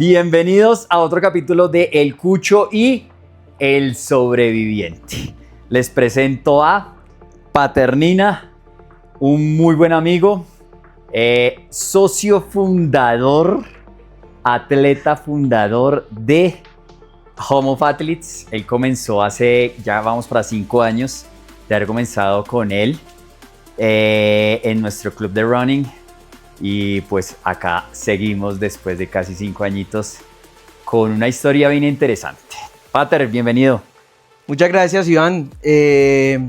Bienvenidos a otro capítulo de El Cucho y El Sobreviviente. Les presento a Paternina, un muy buen amigo, socio fundador, atleta fundador de Home of Athletes. Él comenzó hace, ya vamos para 5 años de haber comenzado con él en nuestro club de running. Y pues acá seguimos después de casi 5 añitos con una historia bien interesante. Pater, bienvenido. Muchas gracias, Iván. Me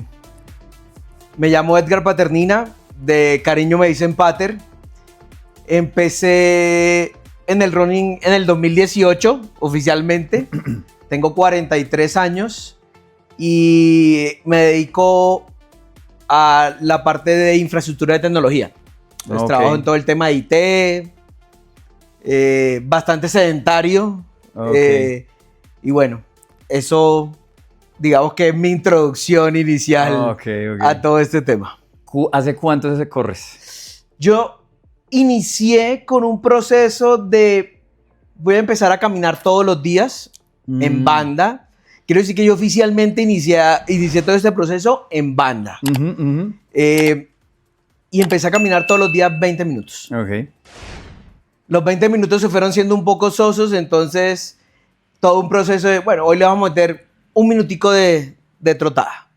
llamo Edgar Paternina, de cariño me dicen Pater. Empecé en el running en el 2018, oficialmente. Tengo 43 años y me dedico a la parte de infraestructura de tecnología. Entonces, trabajo en todo el tema de IT, bastante sedentario. Y bueno, eso digamos que es mi introducción inicial a todo este tema. ¿Hace cuánto se corres? Yo inicié con un proceso de voy a empezar a caminar todos los días en banda. Quiero decir que yo oficialmente inicié todo este proceso en banda. Y empecé a caminar todos los días 20 minutos. Los 20 minutos se fueron siendo un poco sosos, entonces todo un proceso de, bueno, hoy le vamos a meter un minutico de trotada.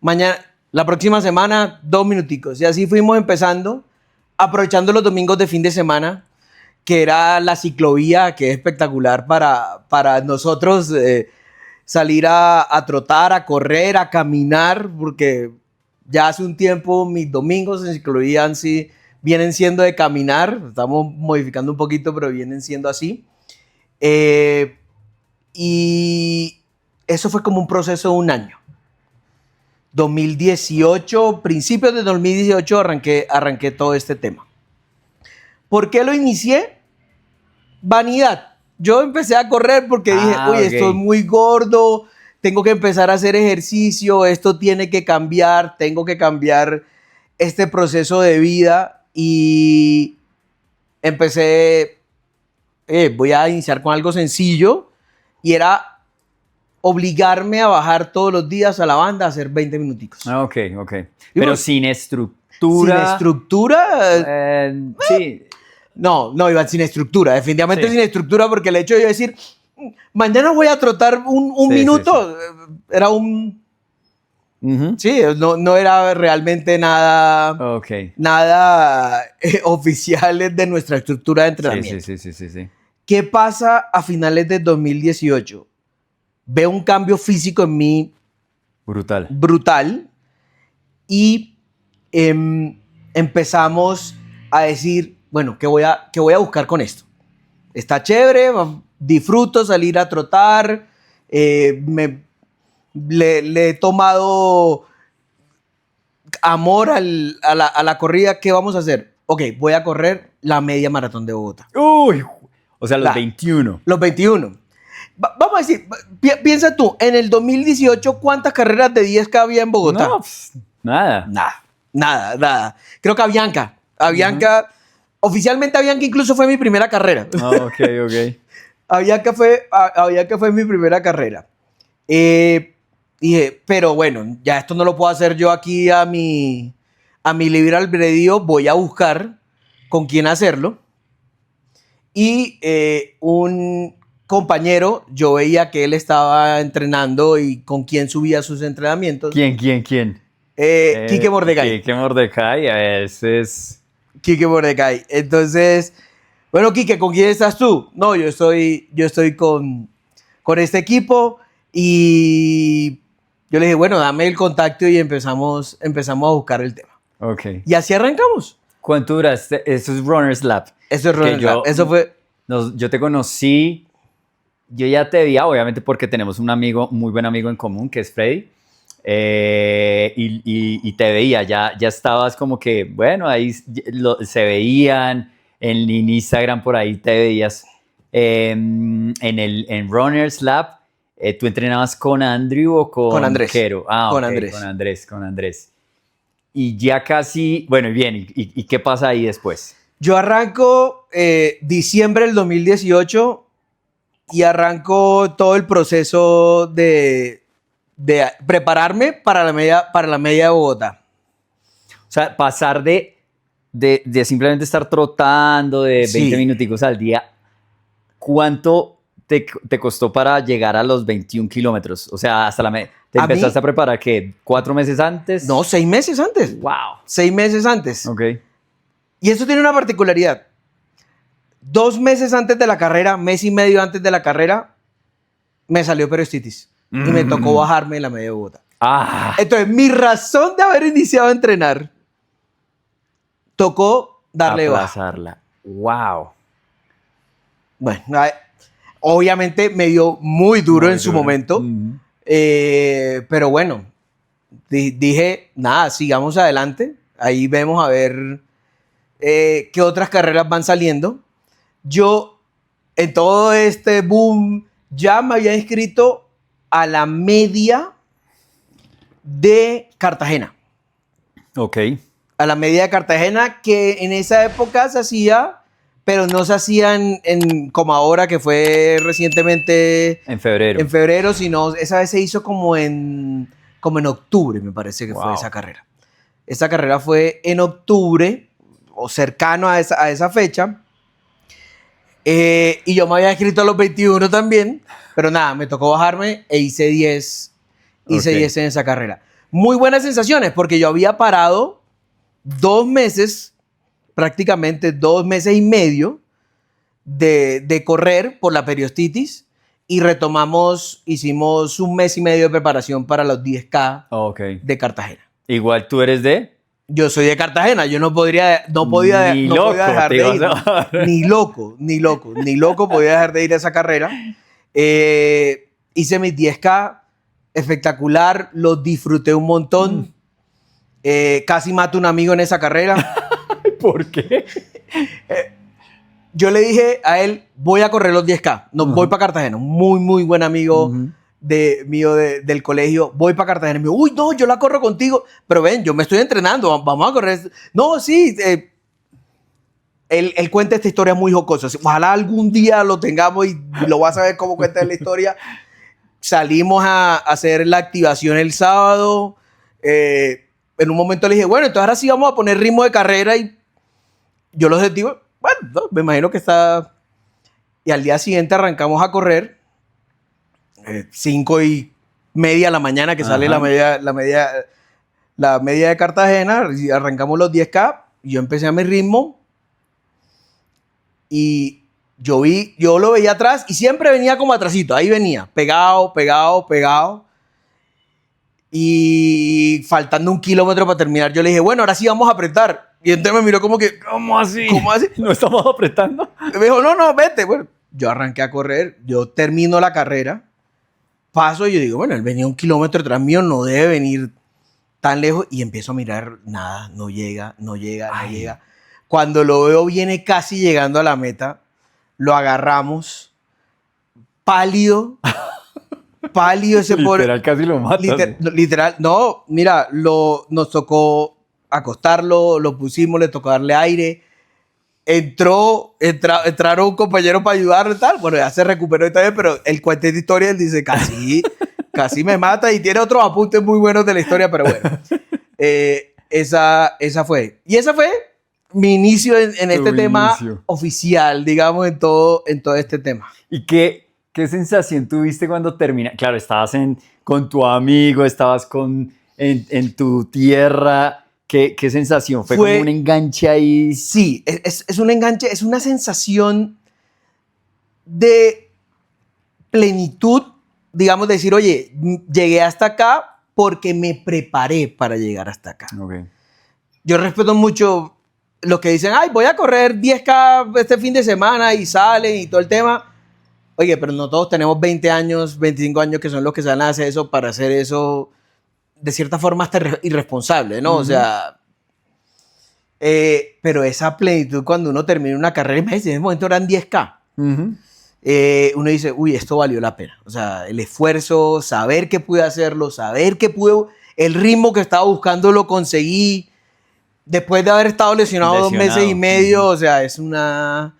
Mañana, la próxima semana, 2 minuticos. Y así fuimos empezando, aprovechando los domingos de fin de semana, que era la ciclovía, que es espectacular para nosotros salir a trotar, a correr, a caminar, porque ya hace un tiempo mis domingos en ciclovía sí vienen siendo de caminar. Estamos modificando un poquito, pero vienen siendo así. Y eso fue como un proceso de un año. 2018, principios de 2018 arranqué todo este tema. ¿Por qué lo inicié? Vanidad. Yo empecé a correr porque dije, oye, esto es muy gordo, tengo que empezar a hacer ejercicio, esto tiene que cambiar, tengo que cambiar este proceso de vida y empecé, voy a iniciar con algo sencillo y era obligarme a bajar todos los días a la banda a hacer 20 minuticos. Pero sin estructura. ¿Sin estructura? Sí. No, Iván, sin estructura, definitivamente sin estructura, porque el hecho de yo decir, mañana voy a trotar un minuto, era un... Sí, no era realmente nada, nada oficial de nuestra estructura de entrenamiento. Sí. ¿Qué pasa a finales de 2018? Veo un cambio físico en mí brutal y empezamos a decir, bueno, ¿qué voy a buscar con esto? Está chévere, disfruto salir a trotar, le he tomado amor a la corrida. ¿Qué vamos a hacer? Ok, voy a correr la media maratón de Bogotá. Uy, o sea, los 21. Los 21. Vamos a decir, piensa tú, en el 2018, ¿cuántas carreras de 10K había en Bogotá? No, pues, Nada. Creo que Avianca, oficialmente Avianca incluso fue mi primera carrera. Avianca fue mi primera carrera. Dije, pero bueno, ya esto no lo puedo hacer yo aquí a mi libre albedrío, voy a buscar con quién hacerlo. Y un compañero, yo veía que él estaba entrenando y con quién subía sus entrenamientos. ¿Quién? Quique Mordecai. Quique Mordecai, ese es... Quique Mordecai. Entonces, bueno, Quique, ¿con quién estás tú? No, yo estoy con este equipo y yo le dije, bueno, dame el contacto y empezamos a buscar el tema. Y así arrancamos. ¿Cuánto duraste? Eso es Runner's Lab. Eso es Runner's Lab. Eso fue... yo te conocí, yo ya te veía, obviamente porque tenemos un amigo, muy buen amigo en común, que es Freddy. Y te veía, ya estabas como que, bueno, ahí se veían, en Instagram por ahí te veías en Runner's Lab. ¿Tú entrenabas con Andrew o con Andrés? Quero? Con Andrés. Con Andrés. Y ya casi, bueno, y bien, ¿y qué pasa ahí después? Yo arranco diciembre del 2018 y arranco todo el proceso de prepararme para la media de Bogotá. O sea, pasar de simplemente estar trotando de 20 minuticos al día, ¿cuánto te costó para llegar a los 21 kilómetros? O sea, hasta la media. ¿Te empezaste a preparar qué? ¿4 meses antes? No, 6 meses antes. ¡Wow! 6 meses antes. Ok. Y eso tiene una particularidad. 2 meses antes de la carrera, mes y medio antes de la carrera, me salió peritonitis. Y me tocó bajarme en la media de Bogotá. Entonces, mi razón de haber iniciado a entrenar, tocó darle baja. ¡Wow! Bueno, obviamente me dio muy duro en su momento. Pero bueno, dije, nada, sigamos adelante. Ahí vemos a ver qué otras carreras van saliendo. Yo, en todo este boom, ya me había inscrito a la media de Cartagena. Ok. A la media de Cartagena, que en esa época se hacía, pero no se hacía como ahora, que fue recientemente... En febrero. En febrero, sino esa vez se hizo como en octubre, me parece que fue esa carrera. Esa carrera fue en octubre, o cercano a esa fecha. Y yo me había inscrito a los 21 también, pero nada, me tocó bajarme e hice 10. Hice 10 en esa carrera. Muy buenas sensaciones, porque yo había parado 2 meses, prácticamente 2 meses y medio de correr por la peritonitis y retomamos, hicimos 1 mes y medio de preparación para los 10K de Cartagena. Igual tú eres de... Yo soy de Cartagena, yo no podía dejar de ir. Ni loco podía dejar de ir a esa carrera. Hice mis 10K, espectacular, los disfruté un montón. Casi mato a un amigo en esa carrera. ¿Por qué? Yo le dije a él, voy a correr los 10K, voy para Cartagena. Muy, muy buen amigo mío del colegio. Voy para Cartagena. Y me dijo, uy, no, yo la corro contigo. Pero ven, yo me estoy entrenando, vamos a correr. No, sí. Él cuenta esta historia muy jocosa. Ojalá algún día lo tengamos y lo vas a ver cómo cuenta la historia. Salimos a hacer la activación el sábado. En un momento le dije, bueno, entonces ahora sí vamos a poner ritmo de carrera. Y yo los digo, bueno, no, me imagino que está... Y al día siguiente arrancamos a correr. 5:30 de la mañana que sale la media de Cartagena. Y arrancamos los 10K. Y yo empecé a mi ritmo. Y yo lo veía atrás y siempre venía como atrasito. Ahí venía, pegado. Y faltando 1 kilómetro para terminar, yo le dije, bueno, ahora sí vamos a apretar. Y entonces me miró como que, ¿cómo así? ¿Cómo así? ¿No estamos apretando? Y me dijo, no, vete. Bueno, yo arranqué a correr, yo termino la carrera, paso y yo digo, bueno, él venía 1 kilómetro detrás mío, no debe venir tan lejos. Y empiezo a mirar, nada, no llega. Cuando lo veo, viene casi llegando a la meta, lo agarramos, pálido ese pobre. Literal, casi lo mata. Literal, no, mira, nos tocó acostarlo, lo pusimos, le tocó darle aire. Entraron un compañero para ayudarlo y tal. Bueno, ya se recuperó y tal, pero él cuenta esta historia, él dice, casi me mata, y tiene otros apuntes muy buenos de la historia, pero bueno. Esa fue. Y esa fue mi inicio en este tema oficial, digamos, en todo este tema. ¿Y qué sensación tuviste cuando termina? Claro, estabas con tu amigo, estabas en tu tierra. ¿Qué sensación? ¿Fue como un enganche ahí? Sí, es un enganche, es una sensación de plenitud, digamos, decir, oye, llegué hasta acá porque me preparé para llegar hasta acá. Okay. Yo respeto mucho los que dicen, ay, voy a correr 10K este fin de semana y salen y todo el tema. Oye, pero no todos tenemos 20 años, 25 años que son los que salen a hacer eso para hacer eso de cierta forma hasta irresponsable, ¿no? O sea, pero esa plenitud cuando uno termina una carrera, en ese momento eran 10K. Uno dice, uy, esto valió la pena. O sea, el esfuerzo, saber que pude hacerlo, saber que pude, el ritmo que estaba buscando lo conseguí. Después de haber estado lesionado 2 meses y medio, Ujú. o sea, es una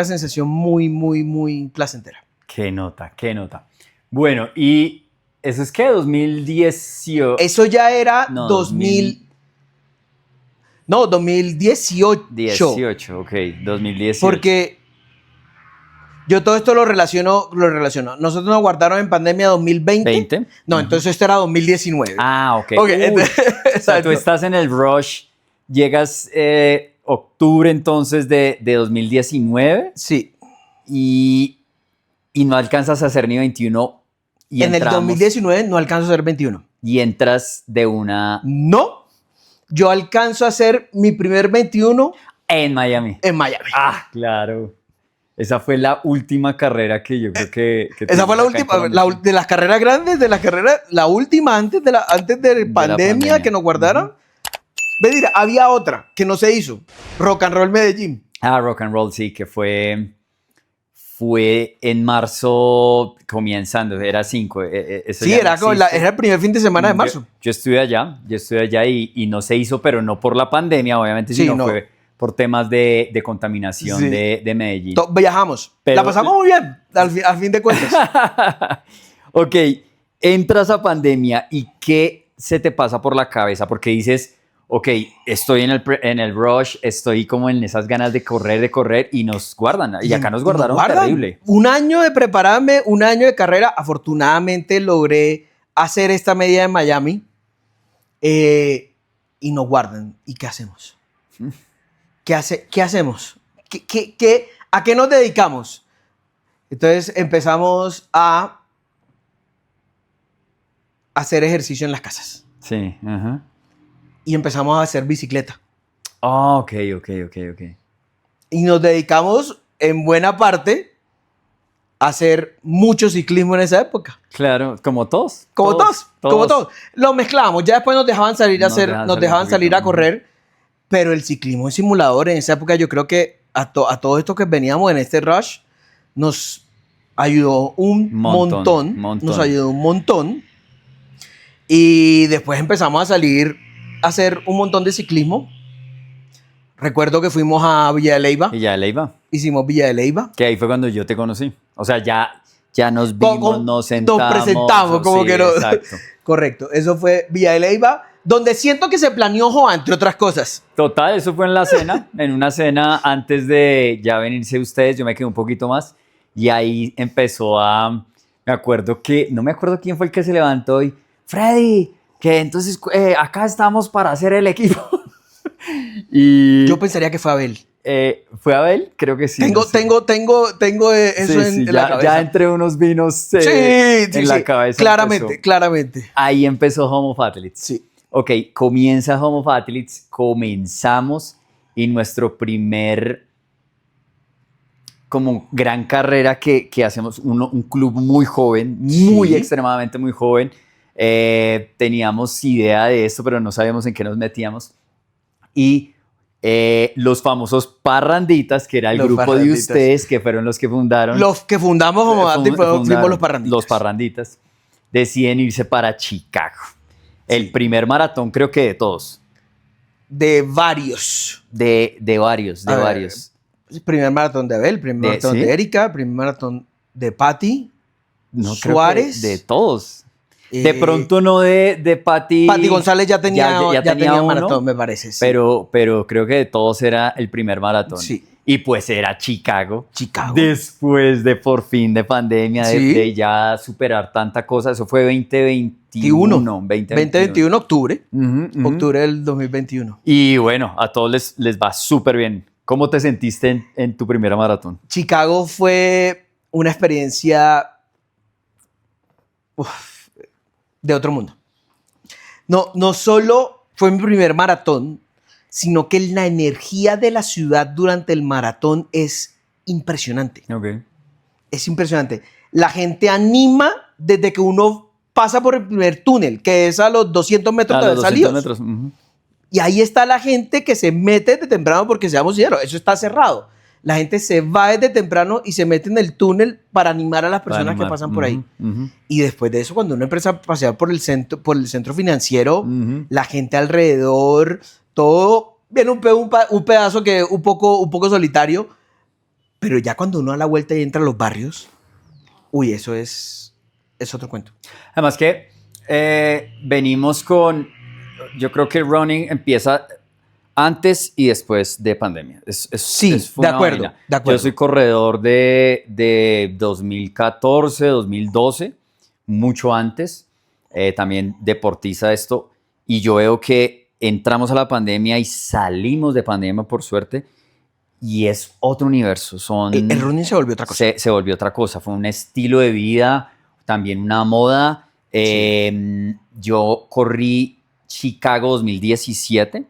sensación muy, muy, muy placentera. Qué nota, qué nota. Bueno, y eso es que 2018. Eso ya era No, 2018. 18, ok, 2018. Porque yo todo esto lo relaciono. Nosotros nos guardaron en pandemia 2020. 20. No, Ujú. entonces esto era 2019. Ah, ok. Ok, Uy, entonces, o sea, tú exacto. estás en el rush, llegas octubre entonces de 2019 Sí. y no alcanzas a hacer ni 21 y En el entramos 2019 no alcanzo a hacer 21. y entras de una No. Yo alcanzo a hacer mi primer 21 en Miami. en Miami. Ah, claro. Esa fue la última carrera que yo creo que Esa fue la tuvimos acá en última, Colombia. de las carreras grandes, la última antes de la pandemia pandemia. que nos guardaron. Ve, mira, había otra que no se hizo. Rock and Roll Medellín. Ah, Rock and Roll, sí, que fue en marzo comenzando, era 5. Sí, era el primer fin de semana de marzo. Yo estuve allá y no se hizo, pero no por la pandemia, obviamente, Sí, sino no. fue por temas de contaminación Sí. de Medellín. Viajamos. Pero- La pasamos muy bien, al fin de cuentas. Ok, entras a pandemia y ¿qué se te pasa por la cabeza? Porque dices, ok, estoy en el rush, estoy como en esas ganas de correr y nos guardan. Y acá nos guardaron terrible. Un año de prepararme, un año de carrera. Afortunadamente logré hacer esta media en Miami y nos guardan. ¿Y qué hacemos? ¿Qué hacemos? ¿A qué nos dedicamos? Entonces empezamos a hacer ejercicio en las casas Sí, ajá. y empezamos a hacer bicicleta. Ah, ok. Y nos dedicamos en buena parte a hacer mucho ciclismo en esa época. Claro, como todos. Como todos. Lo mezclábamos. Ya después nos dejaban salir a nos dejaban salir a correr. Pero el ciclismo en simulador en esa época, yo creo que a todos estos que veníamos en este rush, nos ayudó un montón. Nos ayudó un montón. Y después empezamos a salir a hacer un montón de ciclismo. Recuerdo que fuimos a Villa de Leyva. Y ya Leiva, Hicimos Villa de Leyva. que ahí fue cuando yo te conocí. O sea, ya nos vimos, nos sentamos. Nos presentamos, como sí, que no. Exacto. Correcto. Eso fue Villa de Leyva, donde siento que se planeó Joa, entre otras cosas. Total, eso fue en la cena, en una cena antes de ya venirse ustedes, yo me quedé un poquito más y ahí empezó me acuerdo no me acuerdo quién fue el que se levantó y, Freddy, que entonces acá estamos para hacer el equipo. Y Yo pensaría que fue Abel. ¿fue Abel? Creo que sí. Tengo, no sé. tengo eso Sí, en la cabeza. ya entre unos vinos en la cabeza. Claramente, empezó. claramente. Ahí empezó Home of Athletes. Sí. Ok, comienza Home of Athletes, comenzamos y nuestro primer como gran carrera que hacemos, un club muy joven, muy Sí. extremadamente muy joven. Teníamos idea de esto, pero no sabíamos en qué nos metíamos. Y los famosos Parranditas, que era el Los grupo de Parranditas. ustedes, que fueron los que fundaron. Los que fundamos como Athletes fuimos los Parranditas. Los Parranditas deciden irse para Chicago. El primer maratón, creo que de todos. De varios. De varios. A ver, el primer maratón de Abel, primer maratón ¿sí? de Erika, primer maratón de Patty. No, Suárez. creo que de todos. De pronto no de Pati. Pati González ya tenía uno, maratón, me parece. Sí. Pero creo que de todos era el primer maratón. Sí. Y pues era Chicago. Chicago. Después de por fin de pandemia, Sí. de ya superar tanta cosa. Eso fue 2021. 2021, octubre. Ujú, ujú. Octubre del 2021. Y bueno, a todos les va súper bien. ¿Cómo te sentiste en tu primera maratón? Chicago fue una experiencia de otro mundo. No solo fue mi primer maratón, sino que la energía de la ciudad durante el maratón es impresionante. Ok. Es impresionante. La gente anima desde que uno pasa por el primer túnel, que es a los 200 metros de haber salido. metros. Ujú. Y ahí está la gente que se mete de temprano, porque seamos sinceros, eso está cerrado. La gente se va desde temprano y se mete en el túnel para animar a las personas que pasan por ahí. Ujú. Y después de eso, cuando uno empieza a pasear por el centro financiero, Ujú. la gente alrededor, todo viene un pedazo que un poco solitario, pero ya cuando uno da la vuelta y entra a los barrios, uy, eso es otro cuento. Además que venimos yo creo que el running empieza antes y después de pandemia. Sí, fue de una acuerdo, vaina. de acuerdo. Yo soy corredor de 2014, 2012, mucho antes, también deportista esto, y yo veo que entramos a la pandemia y salimos de pandemia, por suerte, y es otro universo. El running se volvió otra cosa. Se volvió otra cosa, fue un estilo de vida, también una moda. Yo corrí Chicago 2017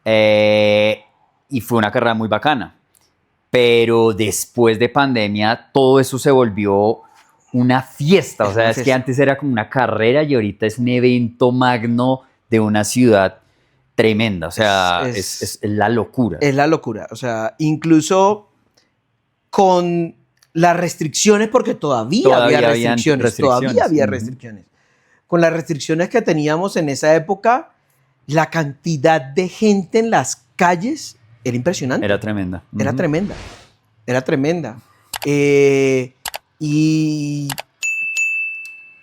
y fue una carrera muy bacana, pero después de pandemia todo eso se volvió una fiesta. O sea, es que antes era como una carrera y ahorita es un evento magno de una ciudad tremenda. O sea, es la locura. Es la locura. O sea, incluso con las restricciones, porque todavía había restricciones. Todavía había restricciones. Con las restricciones que teníamos en esa época, la cantidad de gente en las calles era impresionante. Era tremenda. Era tremenda. Era tremenda. Y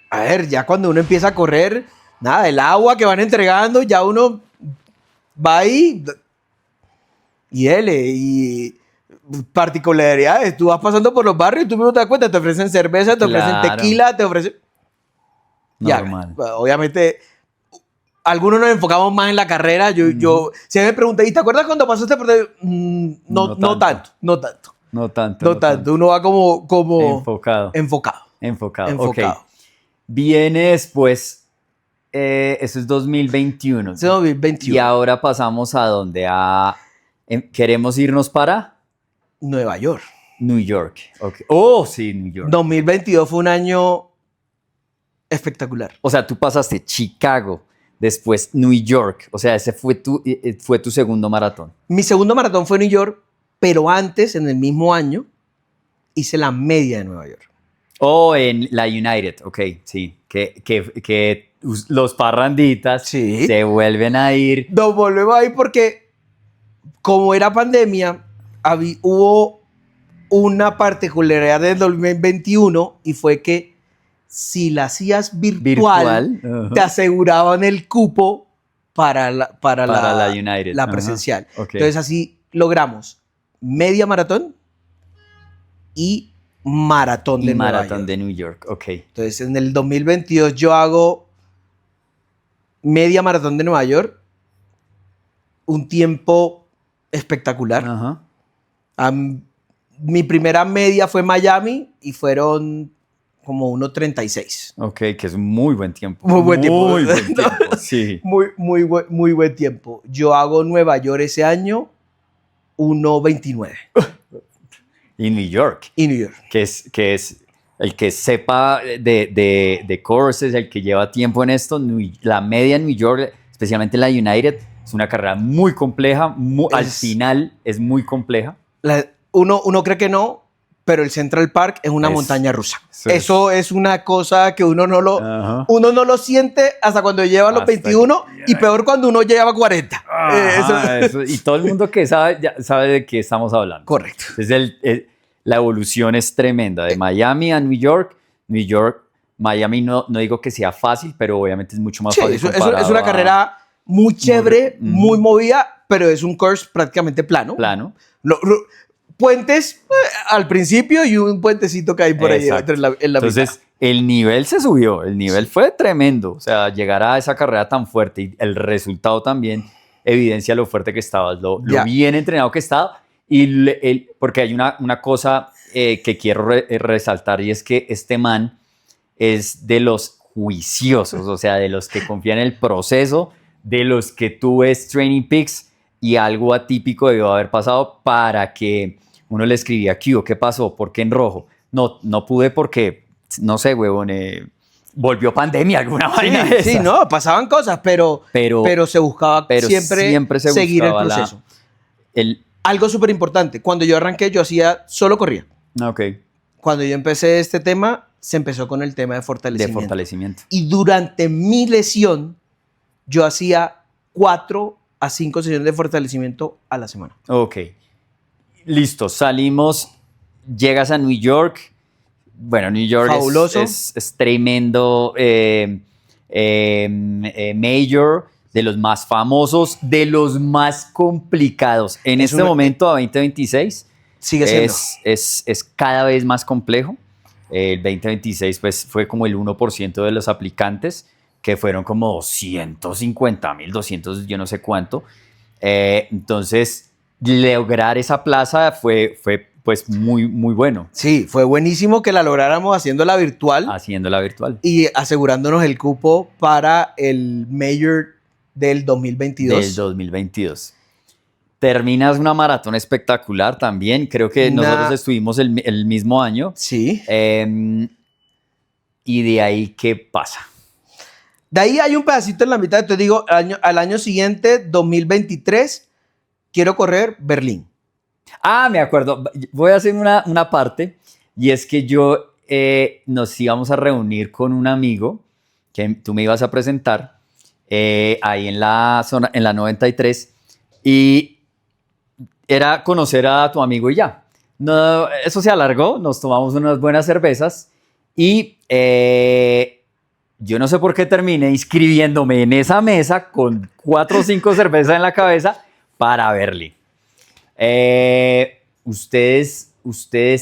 a ver, ya cuando uno empieza a correr, nada, el agua que van entregando, ya uno va ahí y particularidades. Tú vas pasando por los barrios y tú mismo te das cuenta, te ofrecen cerveza, te ofrecen tequila, te ofrecen... Normal. Ya, obviamente, algunos nos enfocamos más en la carrera. Si me preguntan, ¿y te acuerdas cuando pasaste por...? No tanto. Uno va como enfocado. Okay. Viene después, eso es 2021. Es 2021. Y ahora pasamos a dónde? ¿Queremos irnos para? Nueva York. New York. Okay. Oh, sí, New York. 2022 fue un año espectacular. O sea, tú pasaste Chicago, después New York. O sea, ese fue tu segundo maratón. Mi segundo maratón fue New York, pero antes, en el mismo año, hice la media de Nueva York. Oh, en la United. Ok, sí. Que los parranditas se vuelven a ir. Nos volvemos a ir porque, como era pandemia, hubo una particularidad del 2021 y fue que si la hacías virtual te aseguraban el cupo para la United. La presencial. Okay. Entonces así logramos media maratón y maratón de New York. Ok. Entonces en el 2022 yo hago media maratón de Nueva York, un tiempo espectacular. Mi primera media fue Miami y fueron como 1:36. Ok, que es muy buen tiempo. Muy buen tiempo. Muy buen tiempo, sí. Muy buen tiempo. Yo hago Nueva York ese año 1:29. Y New York. Y New York. Que es el que sepa de courses, el que lleva tiempo en esto, la media en New York, especialmente en la United, es una carrera muy compleja. Al final es muy compleja. Uno cree que no, pero el Central Park es una montaña rusa. Eso es una cosa que uno no lo siente hasta cuando lleva los 21 y peor cuando uno lleva 40. Y todo el mundo que sabe, ya sabe de qué estamos hablando. Correcto. Entonces la evolución es tremenda. De Miami a New York, Miami no digo que sea fácil, pero obviamente es mucho más fácil. Es una carrera muy chévere, muy movida, pero es un course prácticamente plano. Puentes al principio y un puentecito que hay por ahí en la Entonces, mitad. El nivel se subió, el nivel fue tremendo. O sea, llegar a esa carrera tan fuerte y el resultado también evidencia lo fuerte que estabas, lo bien entrenado que estaba. Porque hay una cosa que quiero resaltar y es que este man es de los juiciosos, o sea, de los que confían en el proceso, de los que tú ves Training Peaks y algo atípico debió haber pasado para que uno le escribía, ¿qué pasó? ¿Por qué en rojo? No pude porque, no sé, huevón, volvió pandemia, alguna vaina. Sí, pasaban cosas, pero se buscaba siempre seguir el proceso. Algo súper importante, cuando yo arranqué, yo solo corría. Ok. Cuando yo empecé este tema, se empezó con el tema de fortalecimiento. De fortalecimiento. Y durante mi lesión, yo hacía 4 a 5 sesiones de fortalecimiento a la semana. Ok. Listo, salimos, llegas a New York. Bueno, New York Fabuloso. es tremendo major, de los más famosos, de los más complicados. En este momento, a 2026, sigue siendo. Es cada vez más complejo. El 2026 pues, fue como el 1% de los aplicantes, que fueron como 250,000, 200, yo no sé cuánto. Entonces, lograr esa plaza fue pues muy, muy bueno. Sí, fue buenísimo que la lográramos haciéndola virtual. Haciéndola virtual. Y asegurándonos el cupo para el Major del 2022. Del 2022. Terminas una maratón espectacular también. Creo que nosotros estuvimos el mismo año. Sí. Y de ahí, ¿qué pasa? De ahí hay un pedacito en la mitad. Te digo, al año siguiente, 2023, quiero correr Berlín. Ah, me acuerdo. Voy a hacer una parte. Y es que nos íbamos a reunir con un amigo que tú me ibas a presentar ahí en la zona, en la 93. Y era conocer a tu amigo y ya. No, eso se alargó, nos tomamos unas buenas cervezas y yo no sé por qué terminé inscribiéndome en esa mesa con 4 o 5 cervezas en la cabeza para Berlín. Ustedes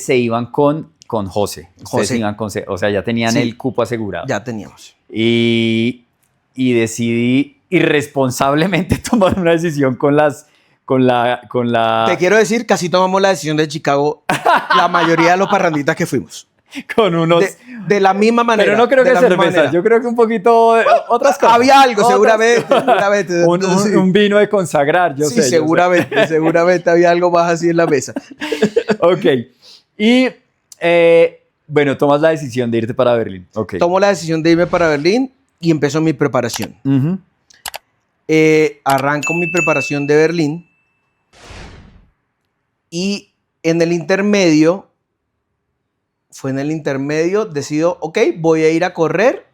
se iban con José. Ustedes se iban o sea, ya tenían el cupo asegurado. Ya teníamos. Y decidí irresponsablemente tomar una decisión con la... Te quiero decir, casi tomamos la decisión de Chicago, la mayoría de los parranditas que fuimos. Con unos... De la misma manera. Pero no creo que cerveza, yo creo que un poquito otras cosas. Había algo, seguramente. Un vino de consagrar, yo sé. Sí, seguramente había algo más así en la mesa. Ok. Y, bueno, tomas la decisión de irte para Berlín. Okay. Tomo la decisión de irme para Berlín y empezó mi preparación. Uh-huh. Arranco mi preparación de Berlín y en el intermedio, decido, ok, voy a ir a correr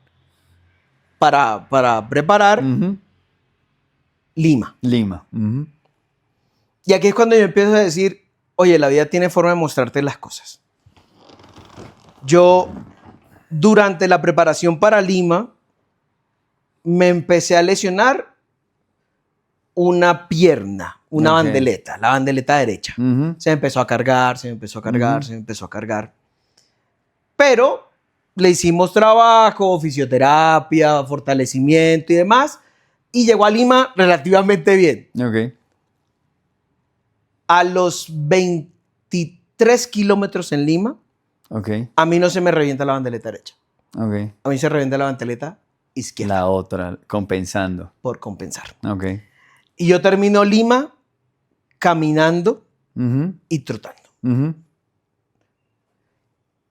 para preparar Lima. Uh-huh. Y aquí es cuando yo empiezo a decir, oye, la vida tiene forma de mostrarte las cosas. Yo, durante la preparación para Lima, me empecé a lesionar una pierna, una bandeleta, la bandeleta derecha. Uh-huh. Se me empezó a cargar. Pero le hicimos trabajo, fisioterapia, fortalecimiento y demás, y llegó a Lima relativamente bien. Ok. A los 23 kilómetros en Lima, a mí no se me revienta la bandeleta derecha. Okay. A mí se revienta la bandeleta izquierda. La otra, compensando. Por compensar. Ok. Y yo termino Lima caminando y trotando. Uh-huh.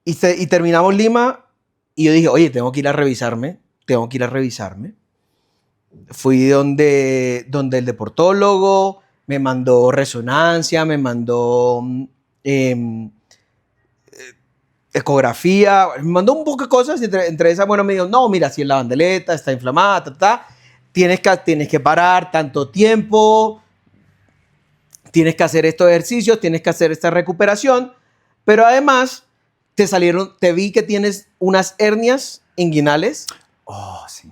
Y terminamos Lima y yo dije, oye, tengo que ir a revisarme. Fui donde el deportólogo, me mandó resonancia, me mandó ecografía, me mandó un poco de cosas. Entre esas, bueno, me dijo, no, mira, si es la bandeleta, está inflamada, tienes que parar tanto tiempo, tienes que hacer estos ejercicios, tienes que hacer esta recuperación, pero además te vi que tienes unas hernias inguinales. Oh, sí.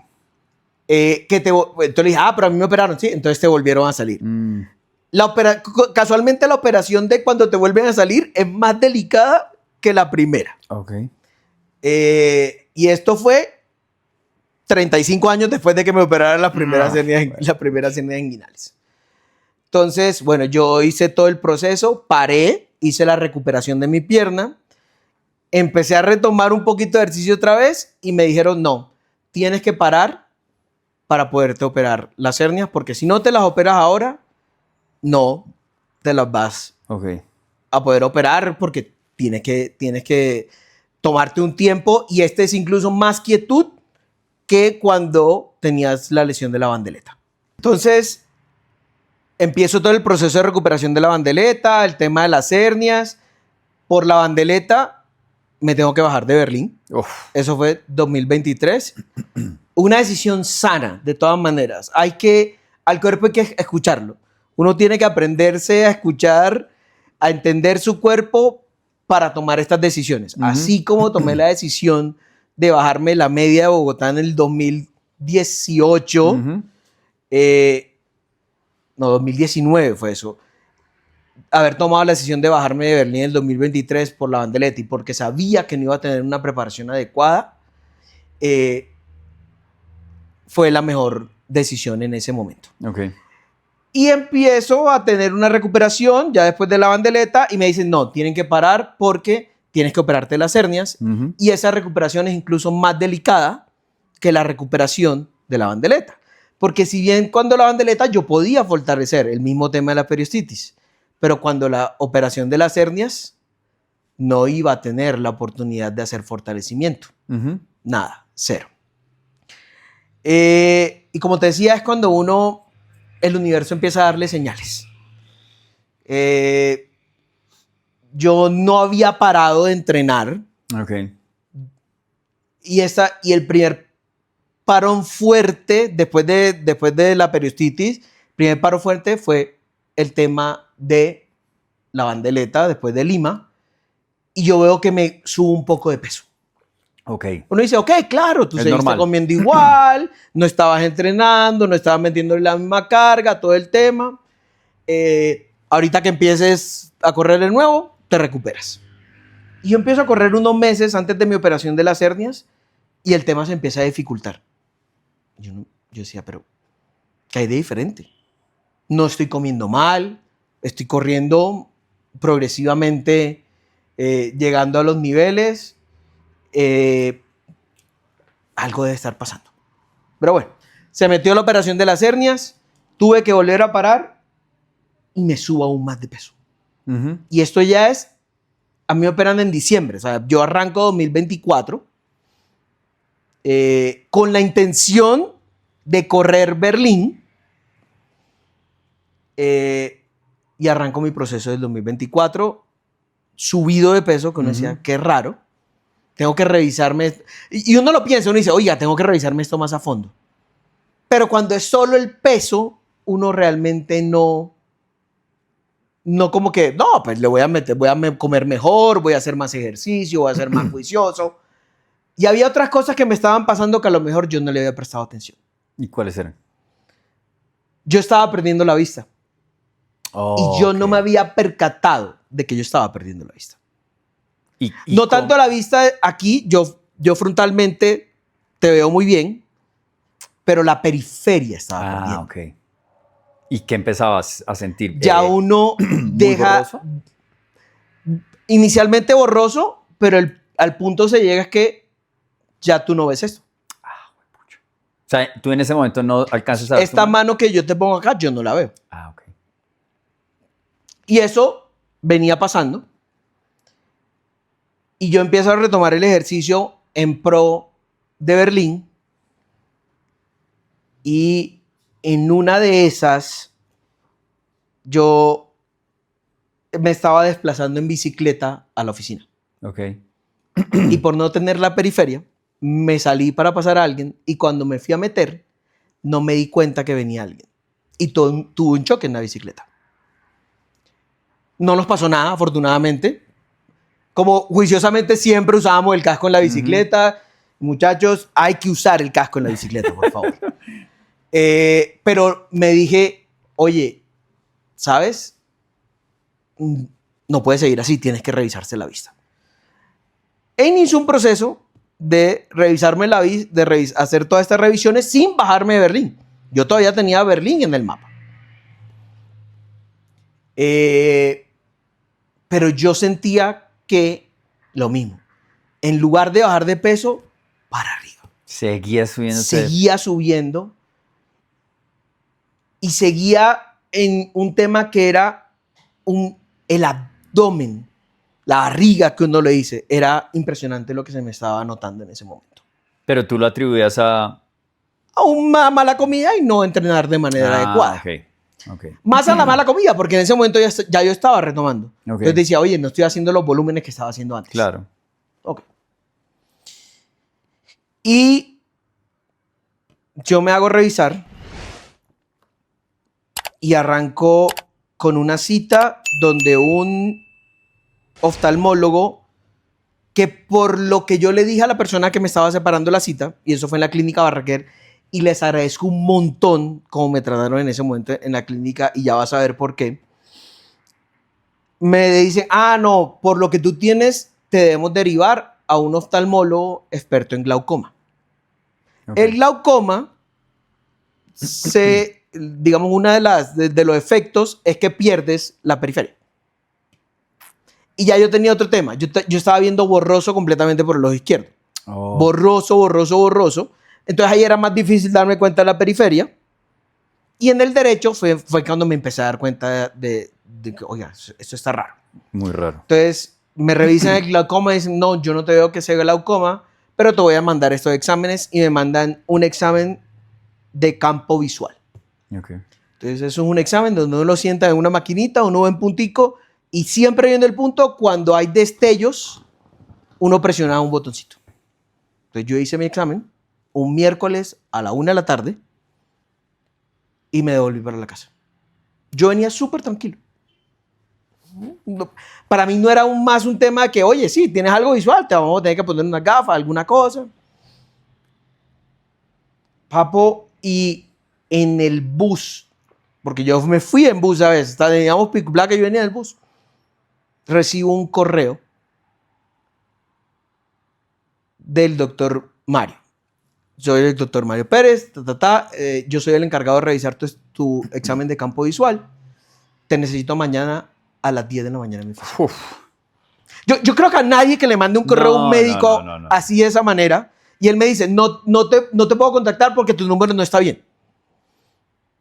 Entonces le dije, pero a mí me operaron, sí, entonces te volvieron a salir. Casualmente la operación de cuando te vuelven a salir es más delicada que la primera. Ok. Y esto fue 35 años después de que me operaran las primeras hernias inguinales. Entonces, bueno, yo hice todo el proceso, paré, hice la recuperación de mi pierna, empecé a retomar un poquito de ejercicio otra vez y me dijeron, no, tienes que parar para poderte operar las hernias, porque si no te las operas ahora, no te las vas a poder operar porque tienes que tomarte un tiempo y este es incluso más quietud que cuando tenías la lesión de la bandeleta. Entonces, empiezo todo el proceso de recuperación de la bandeleta, el tema de las hernias. Por la bandeleta me tengo que bajar de Berlín. Uf. Eso fue 2023. Una decisión sana, de todas maneras. Hay que al cuerpo hay que escucharlo. Uno tiene que aprenderse a escuchar, a entender su cuerpo para tomar estas decisiones. Así como tomé la decisión de bajarme la media de Bogotá en el 2018, no, 2019 fue eso. Haber tomado la decisión de bajarme de Berlín en el 2023 por la Bandeleta y porque sabía que no iba a tener una preparación adecuada, fue la mejor decisión en ese momento. Okay. Y empiezo a tener una recuperación ya después de la Bandeleta y me dicen, no, tienen que parar porque tienes que operarte las hernias. Y esa recuperación es incluso más delicada que la recuperación de la Bandeleta. Porque si bien cuando la Bandeleta yo podía fortalecer el mismo tema de la periostitis, pero cuando la operación de las hernias no iba a tener la oportunidad de hacer fortalecimiento. Nada, cero. Y como te decía, es cuando el universo empieza a darle señales. Yo no había parado de entrenar. Okay. Y el primer parón fuerte, después de la periostitis, el primer paro fuerte fue el tema de la Bandeleta, después de Lima. Y yo veo que me subo un poco de peso. Okay. Uno dice, ok, claro, tú seguiste comiendo igual, no estabas entrenando, no estabas metiendo la misma carga, todo el tema. Ahorita que empieces a correr de nuevo, te recuperas. Y yo empiezo a correr unos meses antes de mi operación de las hernias y el tema se empieza a dificultar. Yo decía, pero ¿qué hay de diferente? No estoy comiendo mal, estoy corriendo progresivamente, llegando a los niveles. Algo debe estar pasando. Pero bueno, se metió la operación de las hernias, tuve que volver a parar y me subo aún más de peso. Y esto ya es, a mí me operan en diciembre, o sea, yo arranco 2024 con la intención de correr Berlín y arranco mi proceso del 2024 subido de peso, que uno decía, qué raro. Tengo que revisarme. Y uno lo piensa, uno dice, oiga, tengo que revisarme esto más a fondo. Pero cuando es solo el peso, uno realmente no como que, no, pues le voy a comer mejor, voy a hacer más ejercicio, voy a ser más juicioso. Y había otras cosas que me estaban pasando que a lo mejor yo no le había prestado atención. ¿Y cuáles eran? Yo estaba perdiendo la vista. Y yo no me había percatado de que yo estaba perdiendo la vista. ¿Y no tanto la vista aquí, yo frontalmente te veo muy bien, pero la periferia estaba perdiendo. Ok. ¿Y qué empezabas a sentir? Ya uno deja... ¿Borroso? Inicialmente borroso, pero al punto se llega es que ya tú no ves esto. O sea, tú en ese momento no alcanzas a ver esta mano que yo te pongo acá, yo no la veo. Ok. Y eso venía pasando. Y yo empiezo a retomar el ejercicio en pro de Berlín. Y en una de esas, yo me estaba desplazando en bicicleta a la oficina. Ok. Y por no tener la periferia, me salí para pasar a alguien. Y cuando me fui a meter, no me di cuenta que venía alguien. Y tuve un choque en la bicicleta. No nos pasó nada, afortunadamente. Como juiciosamente siempre usábamos el casco en la bicicleta. Muchachos, hay que usar el casco en la bicicleta, por favor. Pero me dije, oye, ¿sabes? No puede seguir así, tienes que revisarse la vista. E inició un proceso de revisarme la vista, de hacer todas estas revisiones sin bajarme de Berlín. Yo todavía tenía Berlín en el mapa. Pero yo sentía que lo mismo. En lugar de bajar de peso, para arriba. Seguía subiendo. Seguía subiendo. Y seguía en un tema que era el abdomen, la barriga que uno le dice. Era impresionante lo que se me estaba notando en ese momento. Pero tú lo atribuías a una mala comida y no entrenar de manera adecuada. Okay. Más a la mala comida, porque en ese momento ya yo estaba retomando. Entonces decía, oye, no estoy haciendo los volúmenes que estaba haciendo antes. Claro. Ok. Y yo me hago revisar y arrancó con una cita donde un oftalmólogo, que por lo que yo le dije a la persona que me estaba separando la cita, y eso fue en la clínica Barraquer, y les agradezco un montón cómo me trataron en ese momento en la clínica, y ya vas a ver por qué, me dicen, no, por lo que tú tienes, te debemos derivar a un oftalmólogo experto en glaucoma. Okay. El glaucoma, digamos, una de los efectos es que pierdes la periferia. Y ya yo tenía otro tema. Yo estaba viendo borroso completamente por el ojo izquierdo. Oh. Borroso. Entonces ahí era más difícil darme cuenta de la periferia. Y en el derecho fue cuando me empecé a dar cuenta de que, oiga, esto está raro. Muy raro. Entonces me revisan el glaucoma y dicen, no, yo no te veo que sea glaucoma, pero te voy a mandar estos exámenes, y me mandan un examen de campo visual. Okay. Entonces eso es un examen donde uno lo sienta en una maquinita, uno ve un puntico, y siempre viendo el punto, cuando hay destellos, uno presiona un botoncito. Entonces yo hice mi examen un miércoles a la 1 de la tarde y me devolví para la casa. Yo venía súper tranquilo. Para mí no era más un tema de que, oye, sí, tienes algo visual, te vamos a tener que poner una gafa, alguna cosa. Papo, y en el bus, porque yo me fui en bus a veces, teníamos pico placa y yo venía en el bus, recibo un correo del doctor Mario. Soy el doctor Mario Pérez, yo soy el encargado de revisar tu examen de campo visual. Te necesito mañana a las 10 de la mañana en mi oficina. Yo creo que a nadie que le mande un correo a un médico así de esa manera, y él me dice, no te puedo contactar porque tu número no está bien.